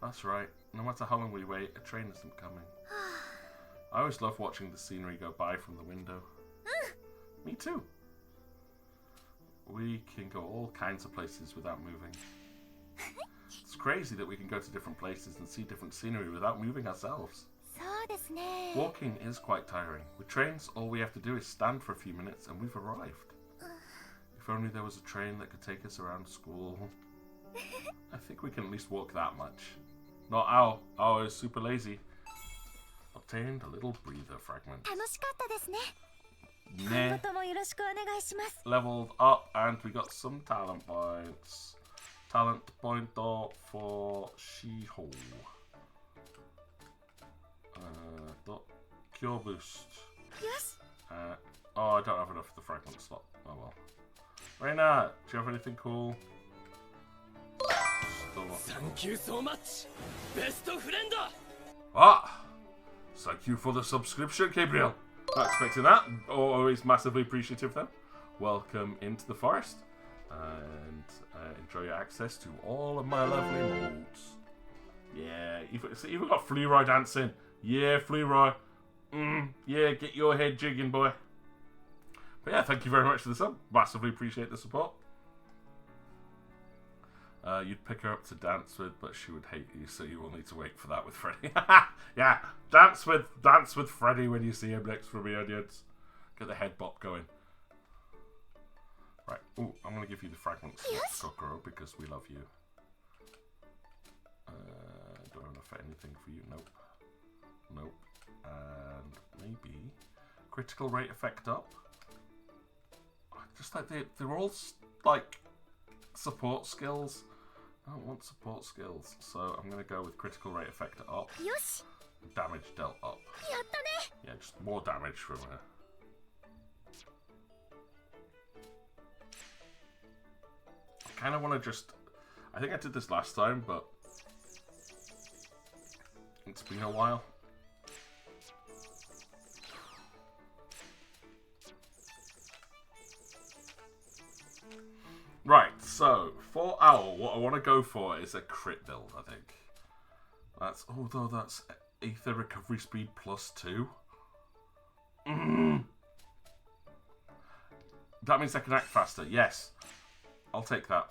That's right. No matter how long we wait, a train isn't coming. I always love watching the scenery go by from the window. Me too. We can go all kinds of places without moving. It's crazy that we can go to different places and see different scenery without moving ourselves. Walking is quite tiring. With trains, all we have to do is stand for a few minutes and we've arrived. If only there was a train that could take us around school. I think we can at least walk that much. Not ow. Ow is super lazy. Obtained a little breather fragment. Nah. Leveled up and we got some talent points. Talent point for She-Ho. Cure boost. Yes. Oh, I don't have enough for the fragment slot. Oh well. Reina, do you have anything cool? Thank you so much, best friend. Ah, thank you for the subscription, Gabriel. Not expecting that. Always massively appreciative though. Welcome into the forest and enjoy your access to all of my lovely modes. Yeah, you've even got Fleroy dancing. Yeah, Fleroy. Yeah, get your head jigging, boy. But yeah, thank you very much for the sub. Massively appreciate the support. You'd pick her up to dance with, but she would hate you, so you will need to wait for that with Freddy. Yeah, dance with Freddy when you see him next for me, onions. Get the head bop going. Right. Ooh, I'm gonna give you the fragments, Kokoro, because we love you. Do I have enough for anything for you? Nope. Nope. And maybe critical rate effect up. Just like they're all like support skills. I don't want support skills, so I'm gonna go with critical rate effect up. Damage dealt up. Yeah, just more damage from her. I kind of want to just. I think I did this last time, but it's been a while. Right, so for Owl, what I want to go for is a crit build, I think. Although that's Ether Recovery Speed +2. That means I can act faster, yes. I'll take that.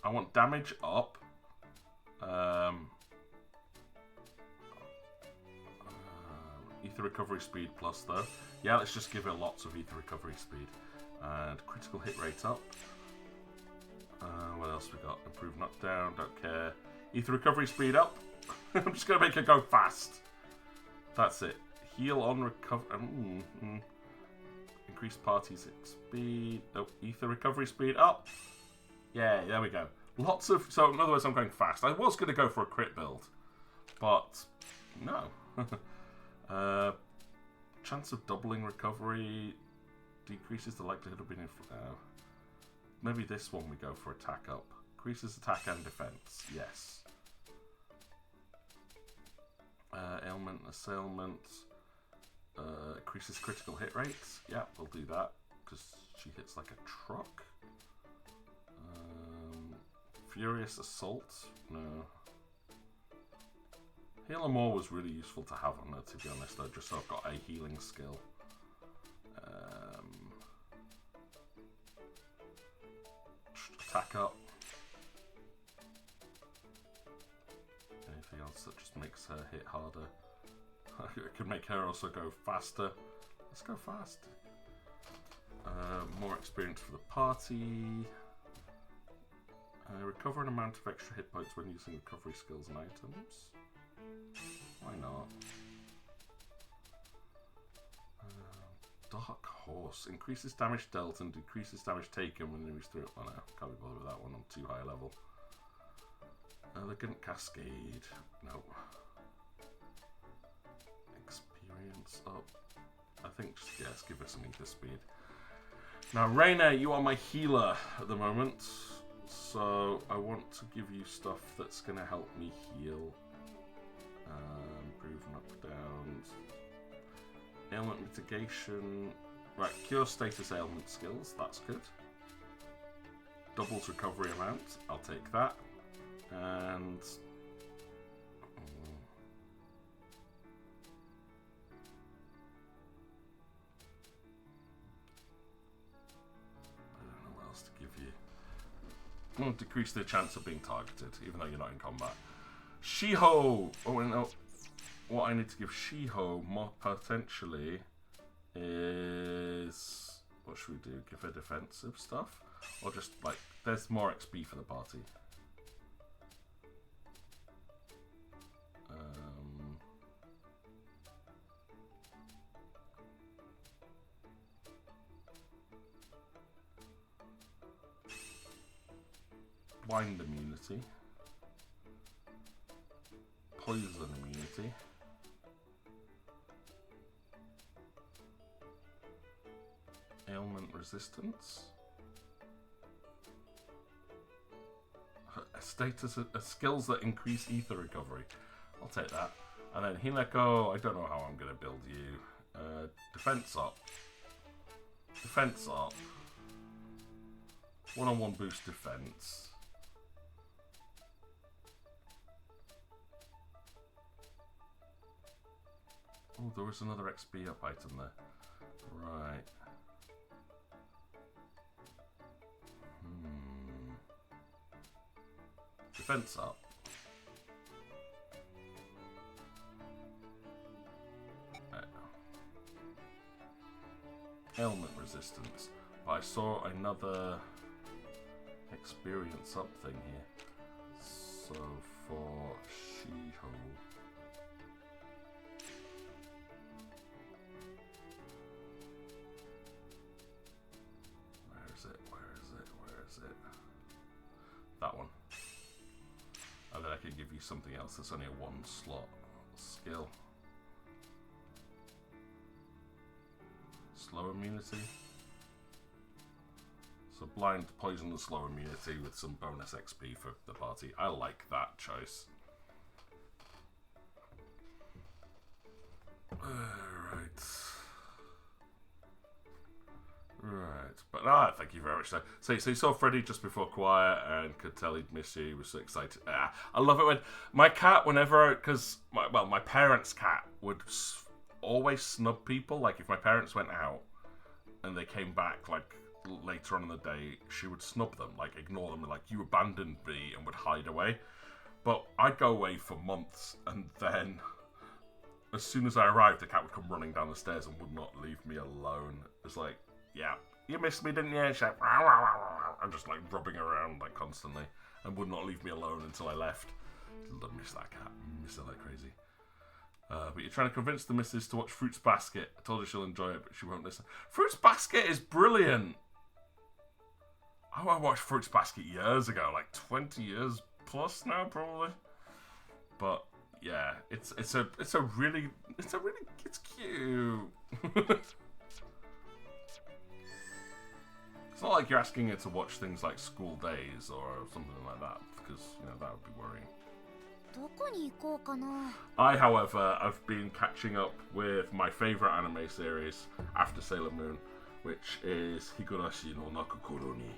I want damage up. Ether Recovery Speed plus though. Yeah, let's just give her lots of Ether Recovery Speed. And critical hit rate up. What else we got? Improved knockdown, don't care. Ether Recovery Speed up. I'm just going to make her go fast. That's it. Heal on recover. Increased party speed. Oh, Ether Recovery Speed up. Yeah, there we go. Lots of. So, in other words, I'm going fast. I was going to go for a crit build, but no. Chance of doubling recovery decreases the likelihood of being in. Maybe this one we go for attack up. Increases attack and defense. Yes. Ailment, assailment. Increases critical hit rates. Yeah, we'll do that because she hits like a truck. Furious assault. No. Heal 'em all was really useful to have on her, to be honest, though, just so I've got a healing skill. Attack up. Anything else that just makes her hit harder? It could make her also go faster. Let's go fast. More experience for the party. Recover an amount of extra hit points when using recovery skills and items. Why not? Dark horse. Increases damage dealt and decreases damage taken when enemies through it. Oh no, can't be bothered with that one on too high a level. Elegant Cascade. No. Experience up. I think, yes, give her some ether speed. Now, Reina, you are my healer at the moment. So, I want to give you stuff that's going to help me heal. Improve knockdowns. Ailment mitigation. Right, cure status ailment skills. That's good. Doubles recovery amount. I'll take that. And I don't know what else to give you. I'm going to decrease the chance of being targeted, even though you're not in combat. Shiho! Oh, no. What I need to give Shiho more potentially is... What should we do? Give her defensive stuff? Or just, like, there's more XP for the party. Blind immunity. Poison immunity. Ailment resistance. Skills that increase ether recovery. I'll take that. And then Hineko, I don't know how I'm going to build you. Defense up. Defense up. One-on-one boost defense. Oh, there was another XP up item there. Right. Defense up. Ailment resistance. But I saw another experience up thing here. So for Shiho. Where is it? Where is it? Where is it? That one. And then I can give you something else that's only a one slot skill. Slow immunity. So blind, poison, and slow immunity with some bonus XP for the party. I like that choice. Right. But thank you very much. So you saw Freddy just before quiet and could tell he'd miss you. He was so excited. I love it when my cat, because my parents' cat would always snub people. Like if my parents went out and they came back like later on in the day, she would snub them, like ignore them, and like you abandoned me, and would hide away. But I'd go away for months, and then as soon as I arrived, the cat would come running down the stairs and would not leave me alone. It's like, yeah, you missed me, didn't you? She's like, I'm just like rubbing around like constantly, and would not leave me alone until I left. I miss that cat, miss her like crazy. But you're trying to convince the missus to watch Fruits Basket. I told her she'll enjoy it, but she won't listen. Fruits Basket is brilliant. I watched Fruits Basket years ago, like 20 years plus now, probably. But yeah, it's cute. It's not like you're asking her to watch things like School Days or something like that, because that would be worrying. I, however, have been catching up with my favourite anime series after Sailor Moon, which is Higurashi no Nakukoro ni.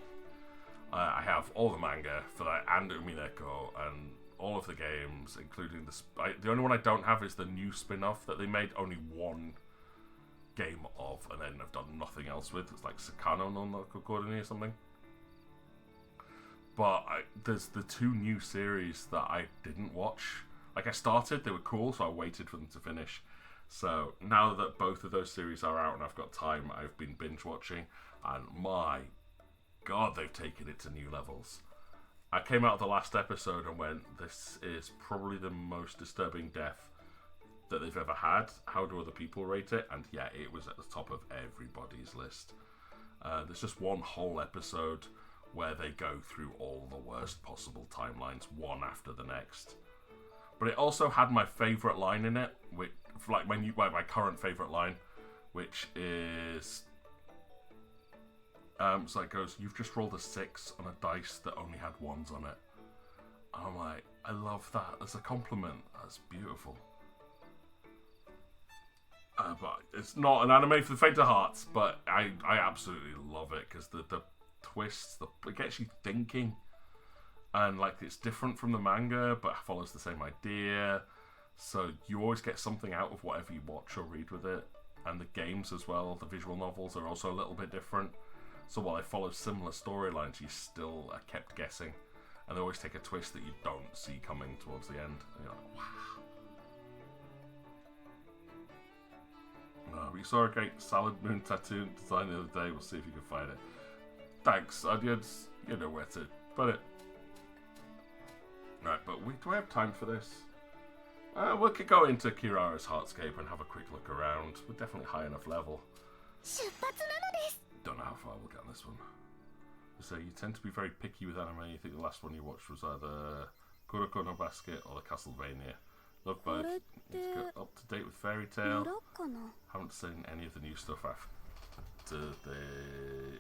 I have all the manga for that and Umineko and all of the games, including the only one I don't have is the new spin-off that they made only one game of, and then I've done nothing else with. It's like Sakano no Nakukoro ni or something. But there's the two new series that I didn't watch. Like I started, they were cool, so I waited for them to finish. So now that both of those series are out and I've got time, I've been binge watching, and my God, they've taken it to new levels. I came out of the last episode and went, this is probably the most disturbing death that they've ever had. How do other people rate it? And yeah, it was at the top of everybody's list. There's just one whole episode where they go through all the worst possible timelines, one after the next. But it also had my favourite line in it, which, like my current favourite line, which is, so it goes, "You've just rolled a 6 on a dice that only had 1s on it." And I'm like, I love that. That's a compliment. That's beautiful. But it's not an anime for the faint of hearts, but I absolutely love it because the twists, it gets you thinking. And like, it's different from the manga, but follows the same idea. So you always get something out of whatever you watch or read with it. And the games as well, the visual novels are also a little bit different. So while they follow similar storylines, you still are kept guessing. And they always take a twist that you don't see coming towards the end. And you're like, wow. We saw a great Salad Moon tattoo design the other day. We'll see if you can find it. Thanks, audience. You know where to put it. Right, but do we have time for this? We could go into Kirara's Heartscape and have a quick look around. We're definitely high enough level. Don't know how far we'll get on this one. So you tend to be very picky with anime. You think the last one you watched was either Kuroko no Basket or the Castlevania. Love both. Need to go up to date with Fairy Tail. Haven't seen any of the new stuff after they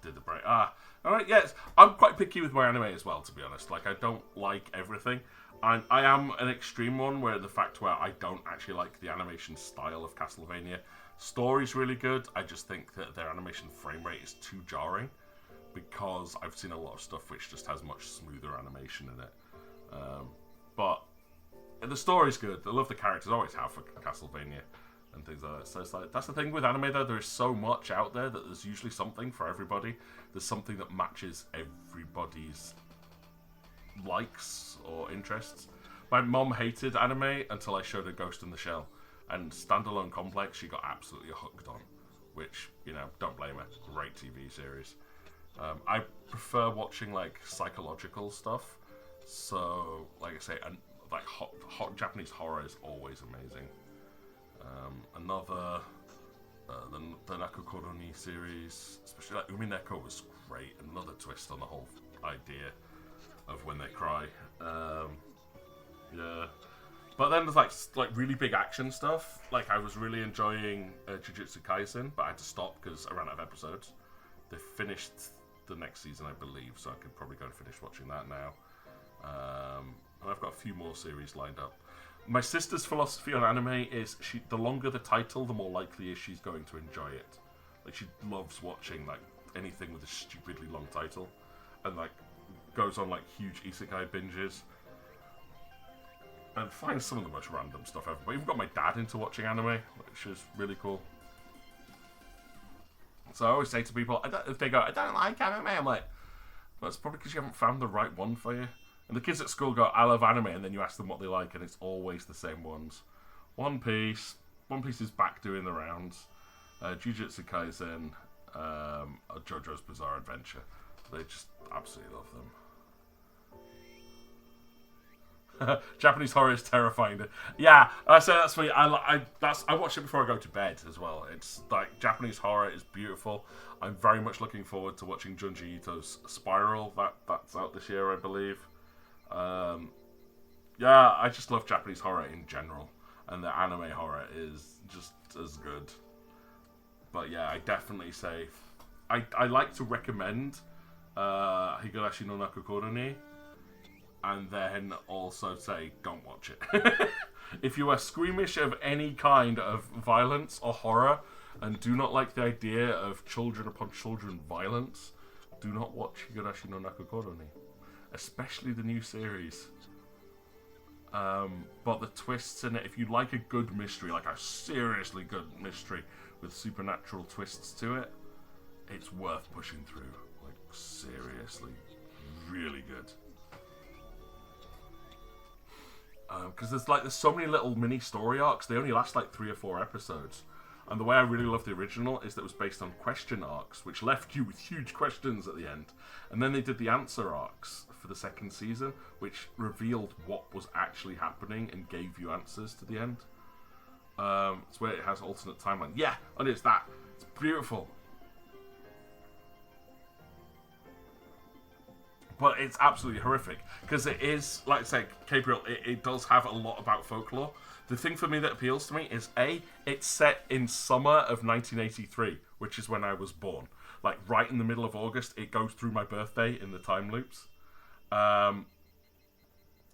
did the break. Alright, yes. I'm quite picky with my anime as well, to be honest. Like, I don't like everything. I am an extreme one where the fact where I don't actually like the animation style of Castlevania. Story's really good. I just think that their animation frame rate is too jarring because I've seen a lot of stuff which just has much smoother animation in it. But the story's good. I love the characters. I always have for Castlevania and things like that. So it's like, that's the thing with anime though. There is so much out there that there's usually something for everybody. There's something that matches everybody's likes or interests. My mom hated anime until I showed her Ghost in the Shell, and Standalone Complex she got absolutely hooked on, which, you know, don't blame her. Great TV series. I prefer watching like psychological stuff, so like I say, like hot Japanese horror is always amazing. Another the Nakokoroni series, especially like Umineko, was great. Another twist on the whole idea of when they cry. Yeah, but then there's like really big action stuff. Like I was really enjoying Jujutsu Kaisen, but I had to stop because I ran out of episodes. They finished the next season, I believe, so I could probably go and finish watching that now. And I've got a few more series lined up. My sister's philosophy on anime is the longer the title, the more likely is she's going to enjoy it. Like, she loves watching like anything with a stupidly long title, and like goes on like huge isekai binges and finds some of the most random stuff ever. But even got my dad into watching anime, which is really cool. So I always say to people, if they go, "I don't like anime," I'm like, well, it's probably because you haven't found the right one for you. And the kids at school go, "I love anime," and then you ask them what they like, and it's always the same ones. One Piece is back doing the rounds. Jujutsu Kaisen, JoJo's Bizarre Adventure. They just absolutely love them. Japanese horror is terrifying. Yeah, I say that's me. I watch it before I go to bed as well. It's like Japanese horror is beautiful. I'm very much looking forward to watching Junji Ito's Spiral. That's out this year, I believe. Yeah, I just love Japanese horror in general, and the anime horror is just as good. But yeah, I definitely say I like to recommend Higurashi no Nakokoroni, and then also say don't watch it. If you are squeamish of any kind of violence or horror and do not like the idea of children upon children violence, do not watch Higurashi no Nakokoroni, especially the new series. But the twists in it, if you like a good mystery, like a seriously good mystery with supernatural twists to it, it's worth pushing through. Like, seriously, really good. Because there's so many little mini story arcs. They only last like 3 or 4 episodes. And the way I really love the original is that it was based on question arcs, which left you with huge questions at the end. And then they did the answer arcs for the second season, which revealed what was actually happening and gave you answers to the end. It's where it has alternate timeline. Yeah, and it's that. It's beautiful. But it's absolutely horrific. Because it is, like I say, Gabriel, it does have a lot about folklore. The thing for me that appeals to me is, A, it's set in summer of 1983, which is when I was born. Like, right in the middle of August, it goes through my birthday in the time loops. And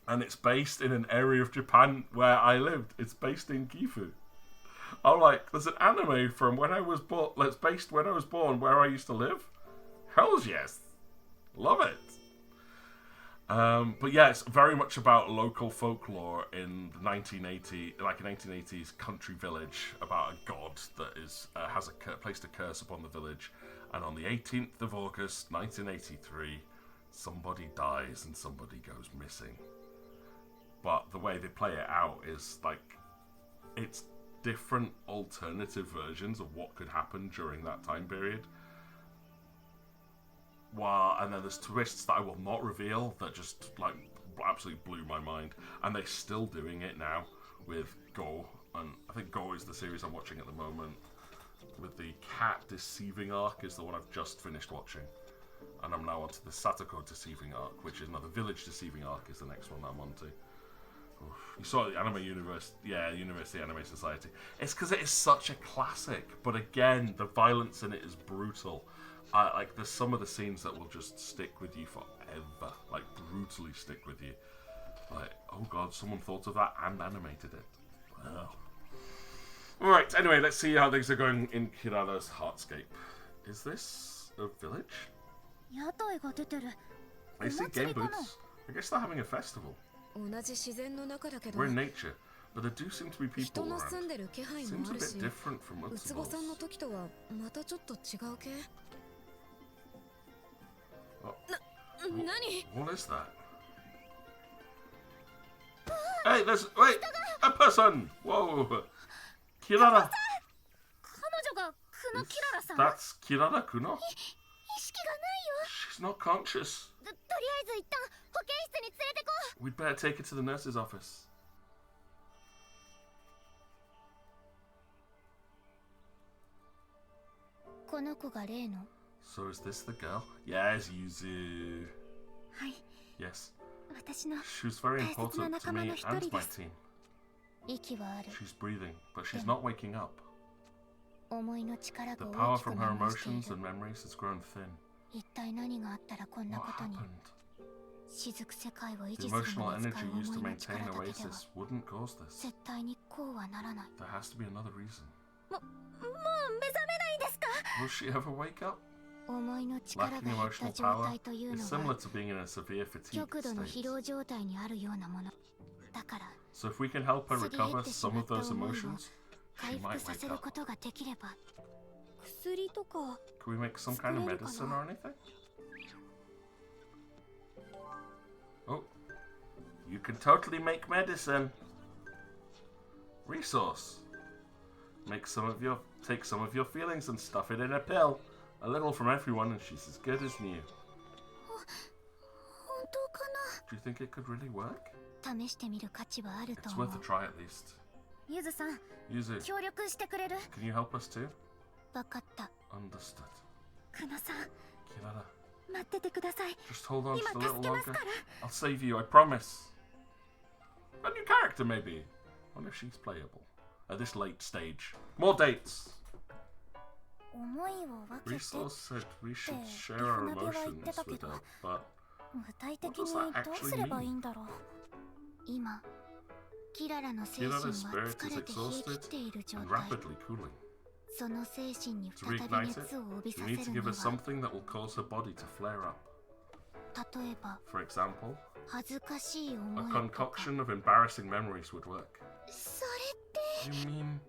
it's based in an area of Japan where I lived. It's based in Gifu. I'm like, there's an anime from when I was born, that's based when I was born, where I used to live? Hells yes. Love it. But yeah, it's very much about local folklore in the 1980s country village about a god that has placed a curse upon the village. And on the 18th of August, 1983, somebody dies and somebody goes missing. But the way they play it out is like, it's different alternative versions of what could happen during that time period. And then there's twists that I will not reveal that just like absolutely blew my mind. And they're still doing it now with Go. And I think Go is the series I'm watching at the moment. With the cat deceiving arc is the one I've just finished watching. And I'm now onto the Satoko deceiving arc, which is another village deceiving arc is the next one that I'm onto. You saw the Anime Universe, yeah, University Anime Society. It's because it is such a classic, but again, the violence in it is brutal. Like, there's some of the scenes that will just stick with you forever, like brutally stick with you. Like, oh god, someone thought of that and animated it. Wow. Alright, anyway, let's see how things are going in Kirada's Heartscape. Is this a village? I see game booths. I guess they're having a festival. We're in nature, but there do seem to be people around. Seems a bit different from Utsubo's. What is that? Hey, wait! A person! Whoa! Kirada! That's Kirada Kuno? She's not conscious. We'd better take her to the nurse's office. So is this the girl? Yes, Yuzu. Yes. She was very important to me and my team. She's breathing, but she's not waking up. The power from her emotions and memories has grown thin. What happened? The emotional energy used to maintain Oasis wouldn't cause this. There has to be another reason. Will she ever wake up? Lacking emotional power is similar to being in a severe fatigue state. So if we can help her recover some of those emotions, she might wake up. Can we make some kind of medicine or anything? Oh, you can totally make medicine. Resource. Take some of your feelings and stuff it in a pill. A little from everyone and she's as good as new. Do you think it could really work? It's worth a try at least. Yuzu, can you help us too? Understood. Kirada, just hold on just a little longer. I'll save you, I promise. A new character maybe. I wonder if she's playable. At this late stage. More dates! Resource said we should share our emotions with her, but what does that actually mean? Kirada's spirit is exhausted and rapidly cooling. To reignite it, we need to give her something that will cause her body to flare up. For example, a concoction of embarrassing memories would work. You mean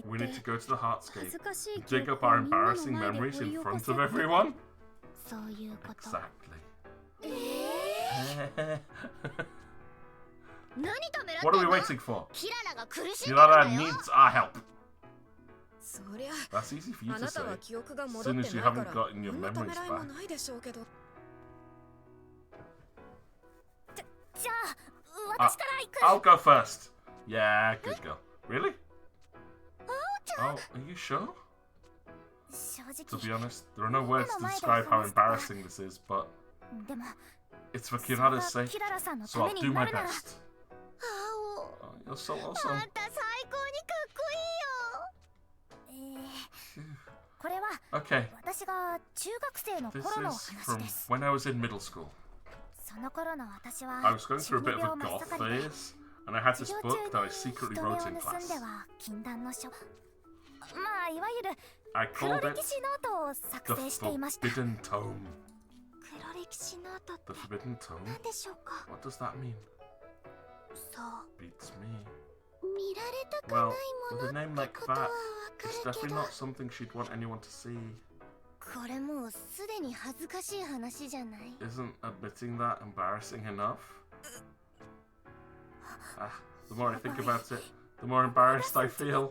we need to go to the Heartscape and dig up our embarrassing memories in front of everyone? Exactly. What are we waiting for? Kirada needs our help. That's easy for you to say, as soon as you haven't gotten your memories back. I'll go first. Yeah, good girl. Really? Oh, are you sure? 正 To 直 be honest, there are no words to describe how embarrassing this is, but でも it's for それ Kirara's が sake, キララさんの so ため I'll に do な my るなら best. あお Oh, you're so あ awesome. んた最高にかっこいいよこれは Okay, 私が中学生の this 頃の is 話 from です when I was in middle school. その頃の私は I was going 中 through a 二 bit of 病 a 真っ goth 盛りで phase, and I had 授 this 業 book that I 中 secretly に人目を wrote 盗 in んで class. は禁断の書まあいわゆる I 黒 called 歴 it 史ノートを the 作成していました Forbidden Tome. 黒歴史ノートって The Forbidden Tome? 何でしょうか What does that mean? そう Beats me. 見られたくない Well, も with a の name って like ことはわ that, か it's るけ definitely ど not something she'd want anyone to see. これもうすでに恥ずかしい話じゃない Isn't admitting that embarrassing enough? The more I think about it, the more embarrassed I feel.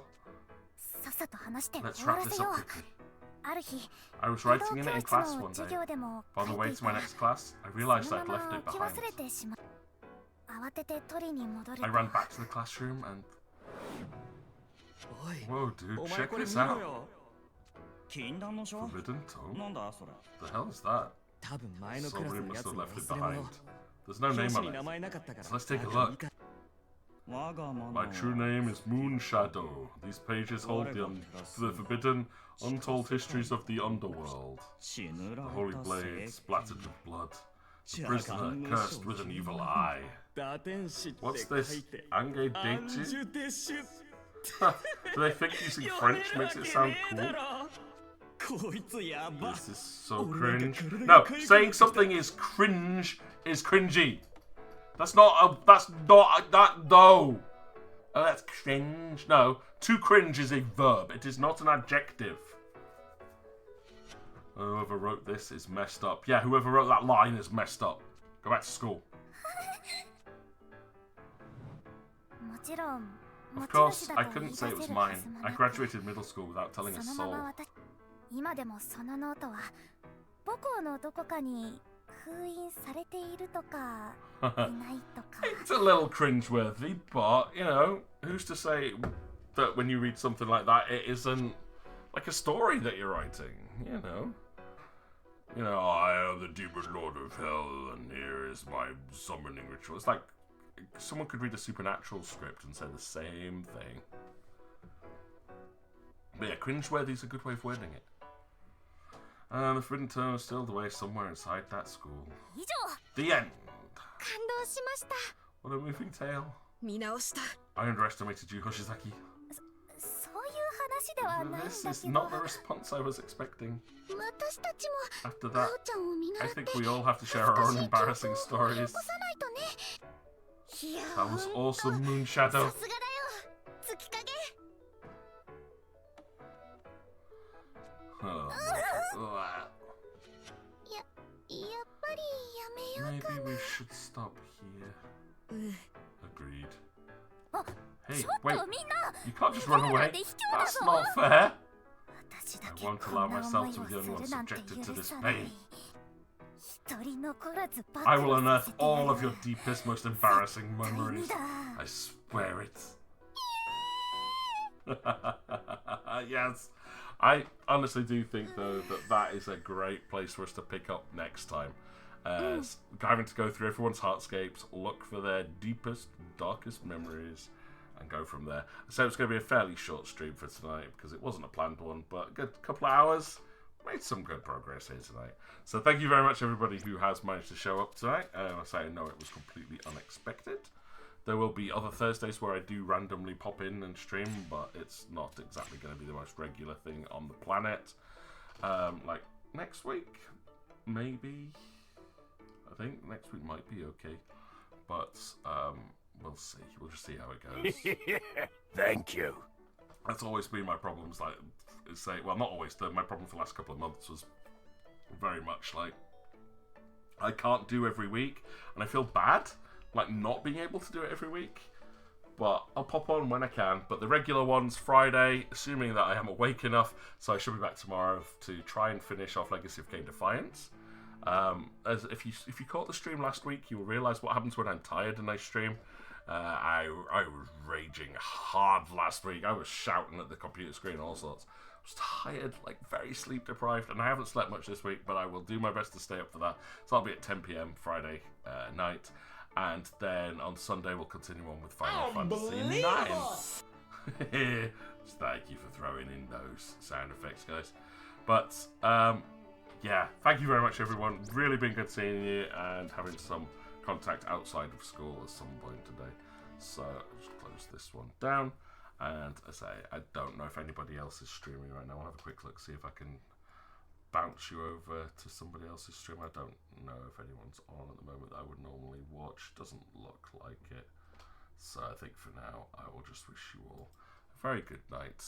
さっさと話して終 Let's わ wrap ら this せよ up う quickly. ある日 I was 武 writing 道 in it 教 in 室 class の one 授 day. 業でも On 書 the い way てい to た my ら next class, I そ realized の I'd ま left ま it 置き behind. 忘れてしまう慌てて取りに戻ると I ran back to the classroom and おい whoa, dude, お前 check これ見 this ろ out. よ禁断の書 Forbidden Tome? なんだそれ The hell is that? 多分前のクラス Somebody のや must つ have の left it 忘れ物 behind. There's no 表 name 紙に on 名 it. 前なかったから So let's take a 中身 look. か我が物 My true name is Moonshadow. These pages hold the forbidden, untold histories of the underworld. 血塗ら The れ holy た blade 聖 splattered with blood. The prisoner cursed with an evil eye. 打天使って What's 書 this? いて Ange アン Detu? ジュデシュ Do they think using French makes it sound cool? こいつやば This is so Oh, cringe. look, No, look, saying something is cringe is cringy. That's not that though. Oh, that's cringe. No, to cringe is a verb. It is not an adjective. Whoever wrote this is messed up. Yeah, whoever wrote that line is messed up. Go back to school. もちろん Of 持ち主 course, だ I と言い couldn't 出 say せ it was るは mine. ずも I なく graduated middle school without telling a そのま soul. ま私今でもそのノートは母校のどこかに封印されているとかいないとか It's a little cringeworthy, but, you know, who's to say that when you read something like that, it isn't like a story that you're writing, you know? You know, I am the demon lord of hell, and here is my summoning ritual. It's like someone could read a supernatural script and say the same thing. But yeah, cringeworthy is a good way of wording it. And the Forbidden Tome is still away somewhere inside that school. 以上 The end! 感動しました What a moving tale. 見直した I underestimated you, Hoshizaki. そういう話ではないん This だ is けど not the response I was expecting. 私たちも After あ that, おちゃんを見習 I って think we all have to share our own embarrassing 恥ずかしい記憶を stories. 残さないとねいや That was ほんと awesome, Moonshadow. さすがだよ月影 Oh, やっぱりやめよう maybe we should stop here. うん Agreed. あ Hey, ちょっ wait. とみんな You can't just run 彼ら away. で卑怯だ That's ぞ not fair. 私だ I け won't こ allow んな myself 思い to を be the す only one るなんて subjected to 許 this さない pain. 一人残らず暴 I will 露さ unearth せてや all る of your deepest, most embarrassing 絶対に memories. だ I swear it. Yes. I honestly do think, though, that is a great place for us to pick up next time. Having to go through everyone's heartscapes, look for their deepest, darkest memories, and go from there. So it's going to be a fairly short stream for tonight because it wasn't a planned one, but a good couple of hours. Made some good progress here tonight. So thank you very much, everybody who has managed to show up tonight. I say I know it was completely unexpected. There will be other Thursdays where I do randomly pop in and stream, but it's not exactly going to be the most regular thing on the planet. Like next week, maybe. I think next week might be okay, but we'll see. We'll just see how it goes. Thank you. That's always been my problems. Like, say, well, not always. My problem for the last couple of months was very much like I can't do every week, and I feel bad, like not being able to do it every week. But I'll pop on when I can. But the regular ones, Friday, assuming that I am awake enough, so I should be back tomorrow to try and finish off Legacy of Kain Defiance. As if you caught the stream last week, you will realise what happens when I'm tired and I stream. I was raging hard last week. I was shouting at the computer screen, all sorts. I was tired, like very sleep deprived, and I haven't slept much this week, but I will do my best to stay up for that. So I'll be at 10 p.m. Friday night, and then on Sunday we'll continue on with Final Fantasy 9. Just thank you for throwing in those sound effects, guys. But yeah, thank you very much, everyone. Really been good seeing you and having some contact outside of school at some point today. So I'll just close this one down. And as I say, I don't know if anybody else is streaming right now. I'll have a quick look, see if I can bounce you over to somebody else's stream. I don't know if anyone's on at the moment that I would normally watch. Doesn't look like it. So I think for now, I will just wish you all a very good night.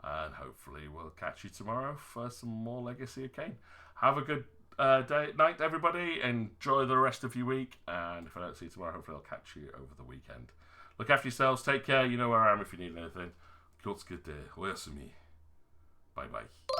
And hopefully we'll catch you tomorrow for some more Legacy of Kain. Have a good night, everybody. Enjoy the rest of your week. And if I don't see you tomorrow, hopefully I'll catch you over the weekend. Look after yourselves. Take care. You know where I am if you need anything. Bye bye.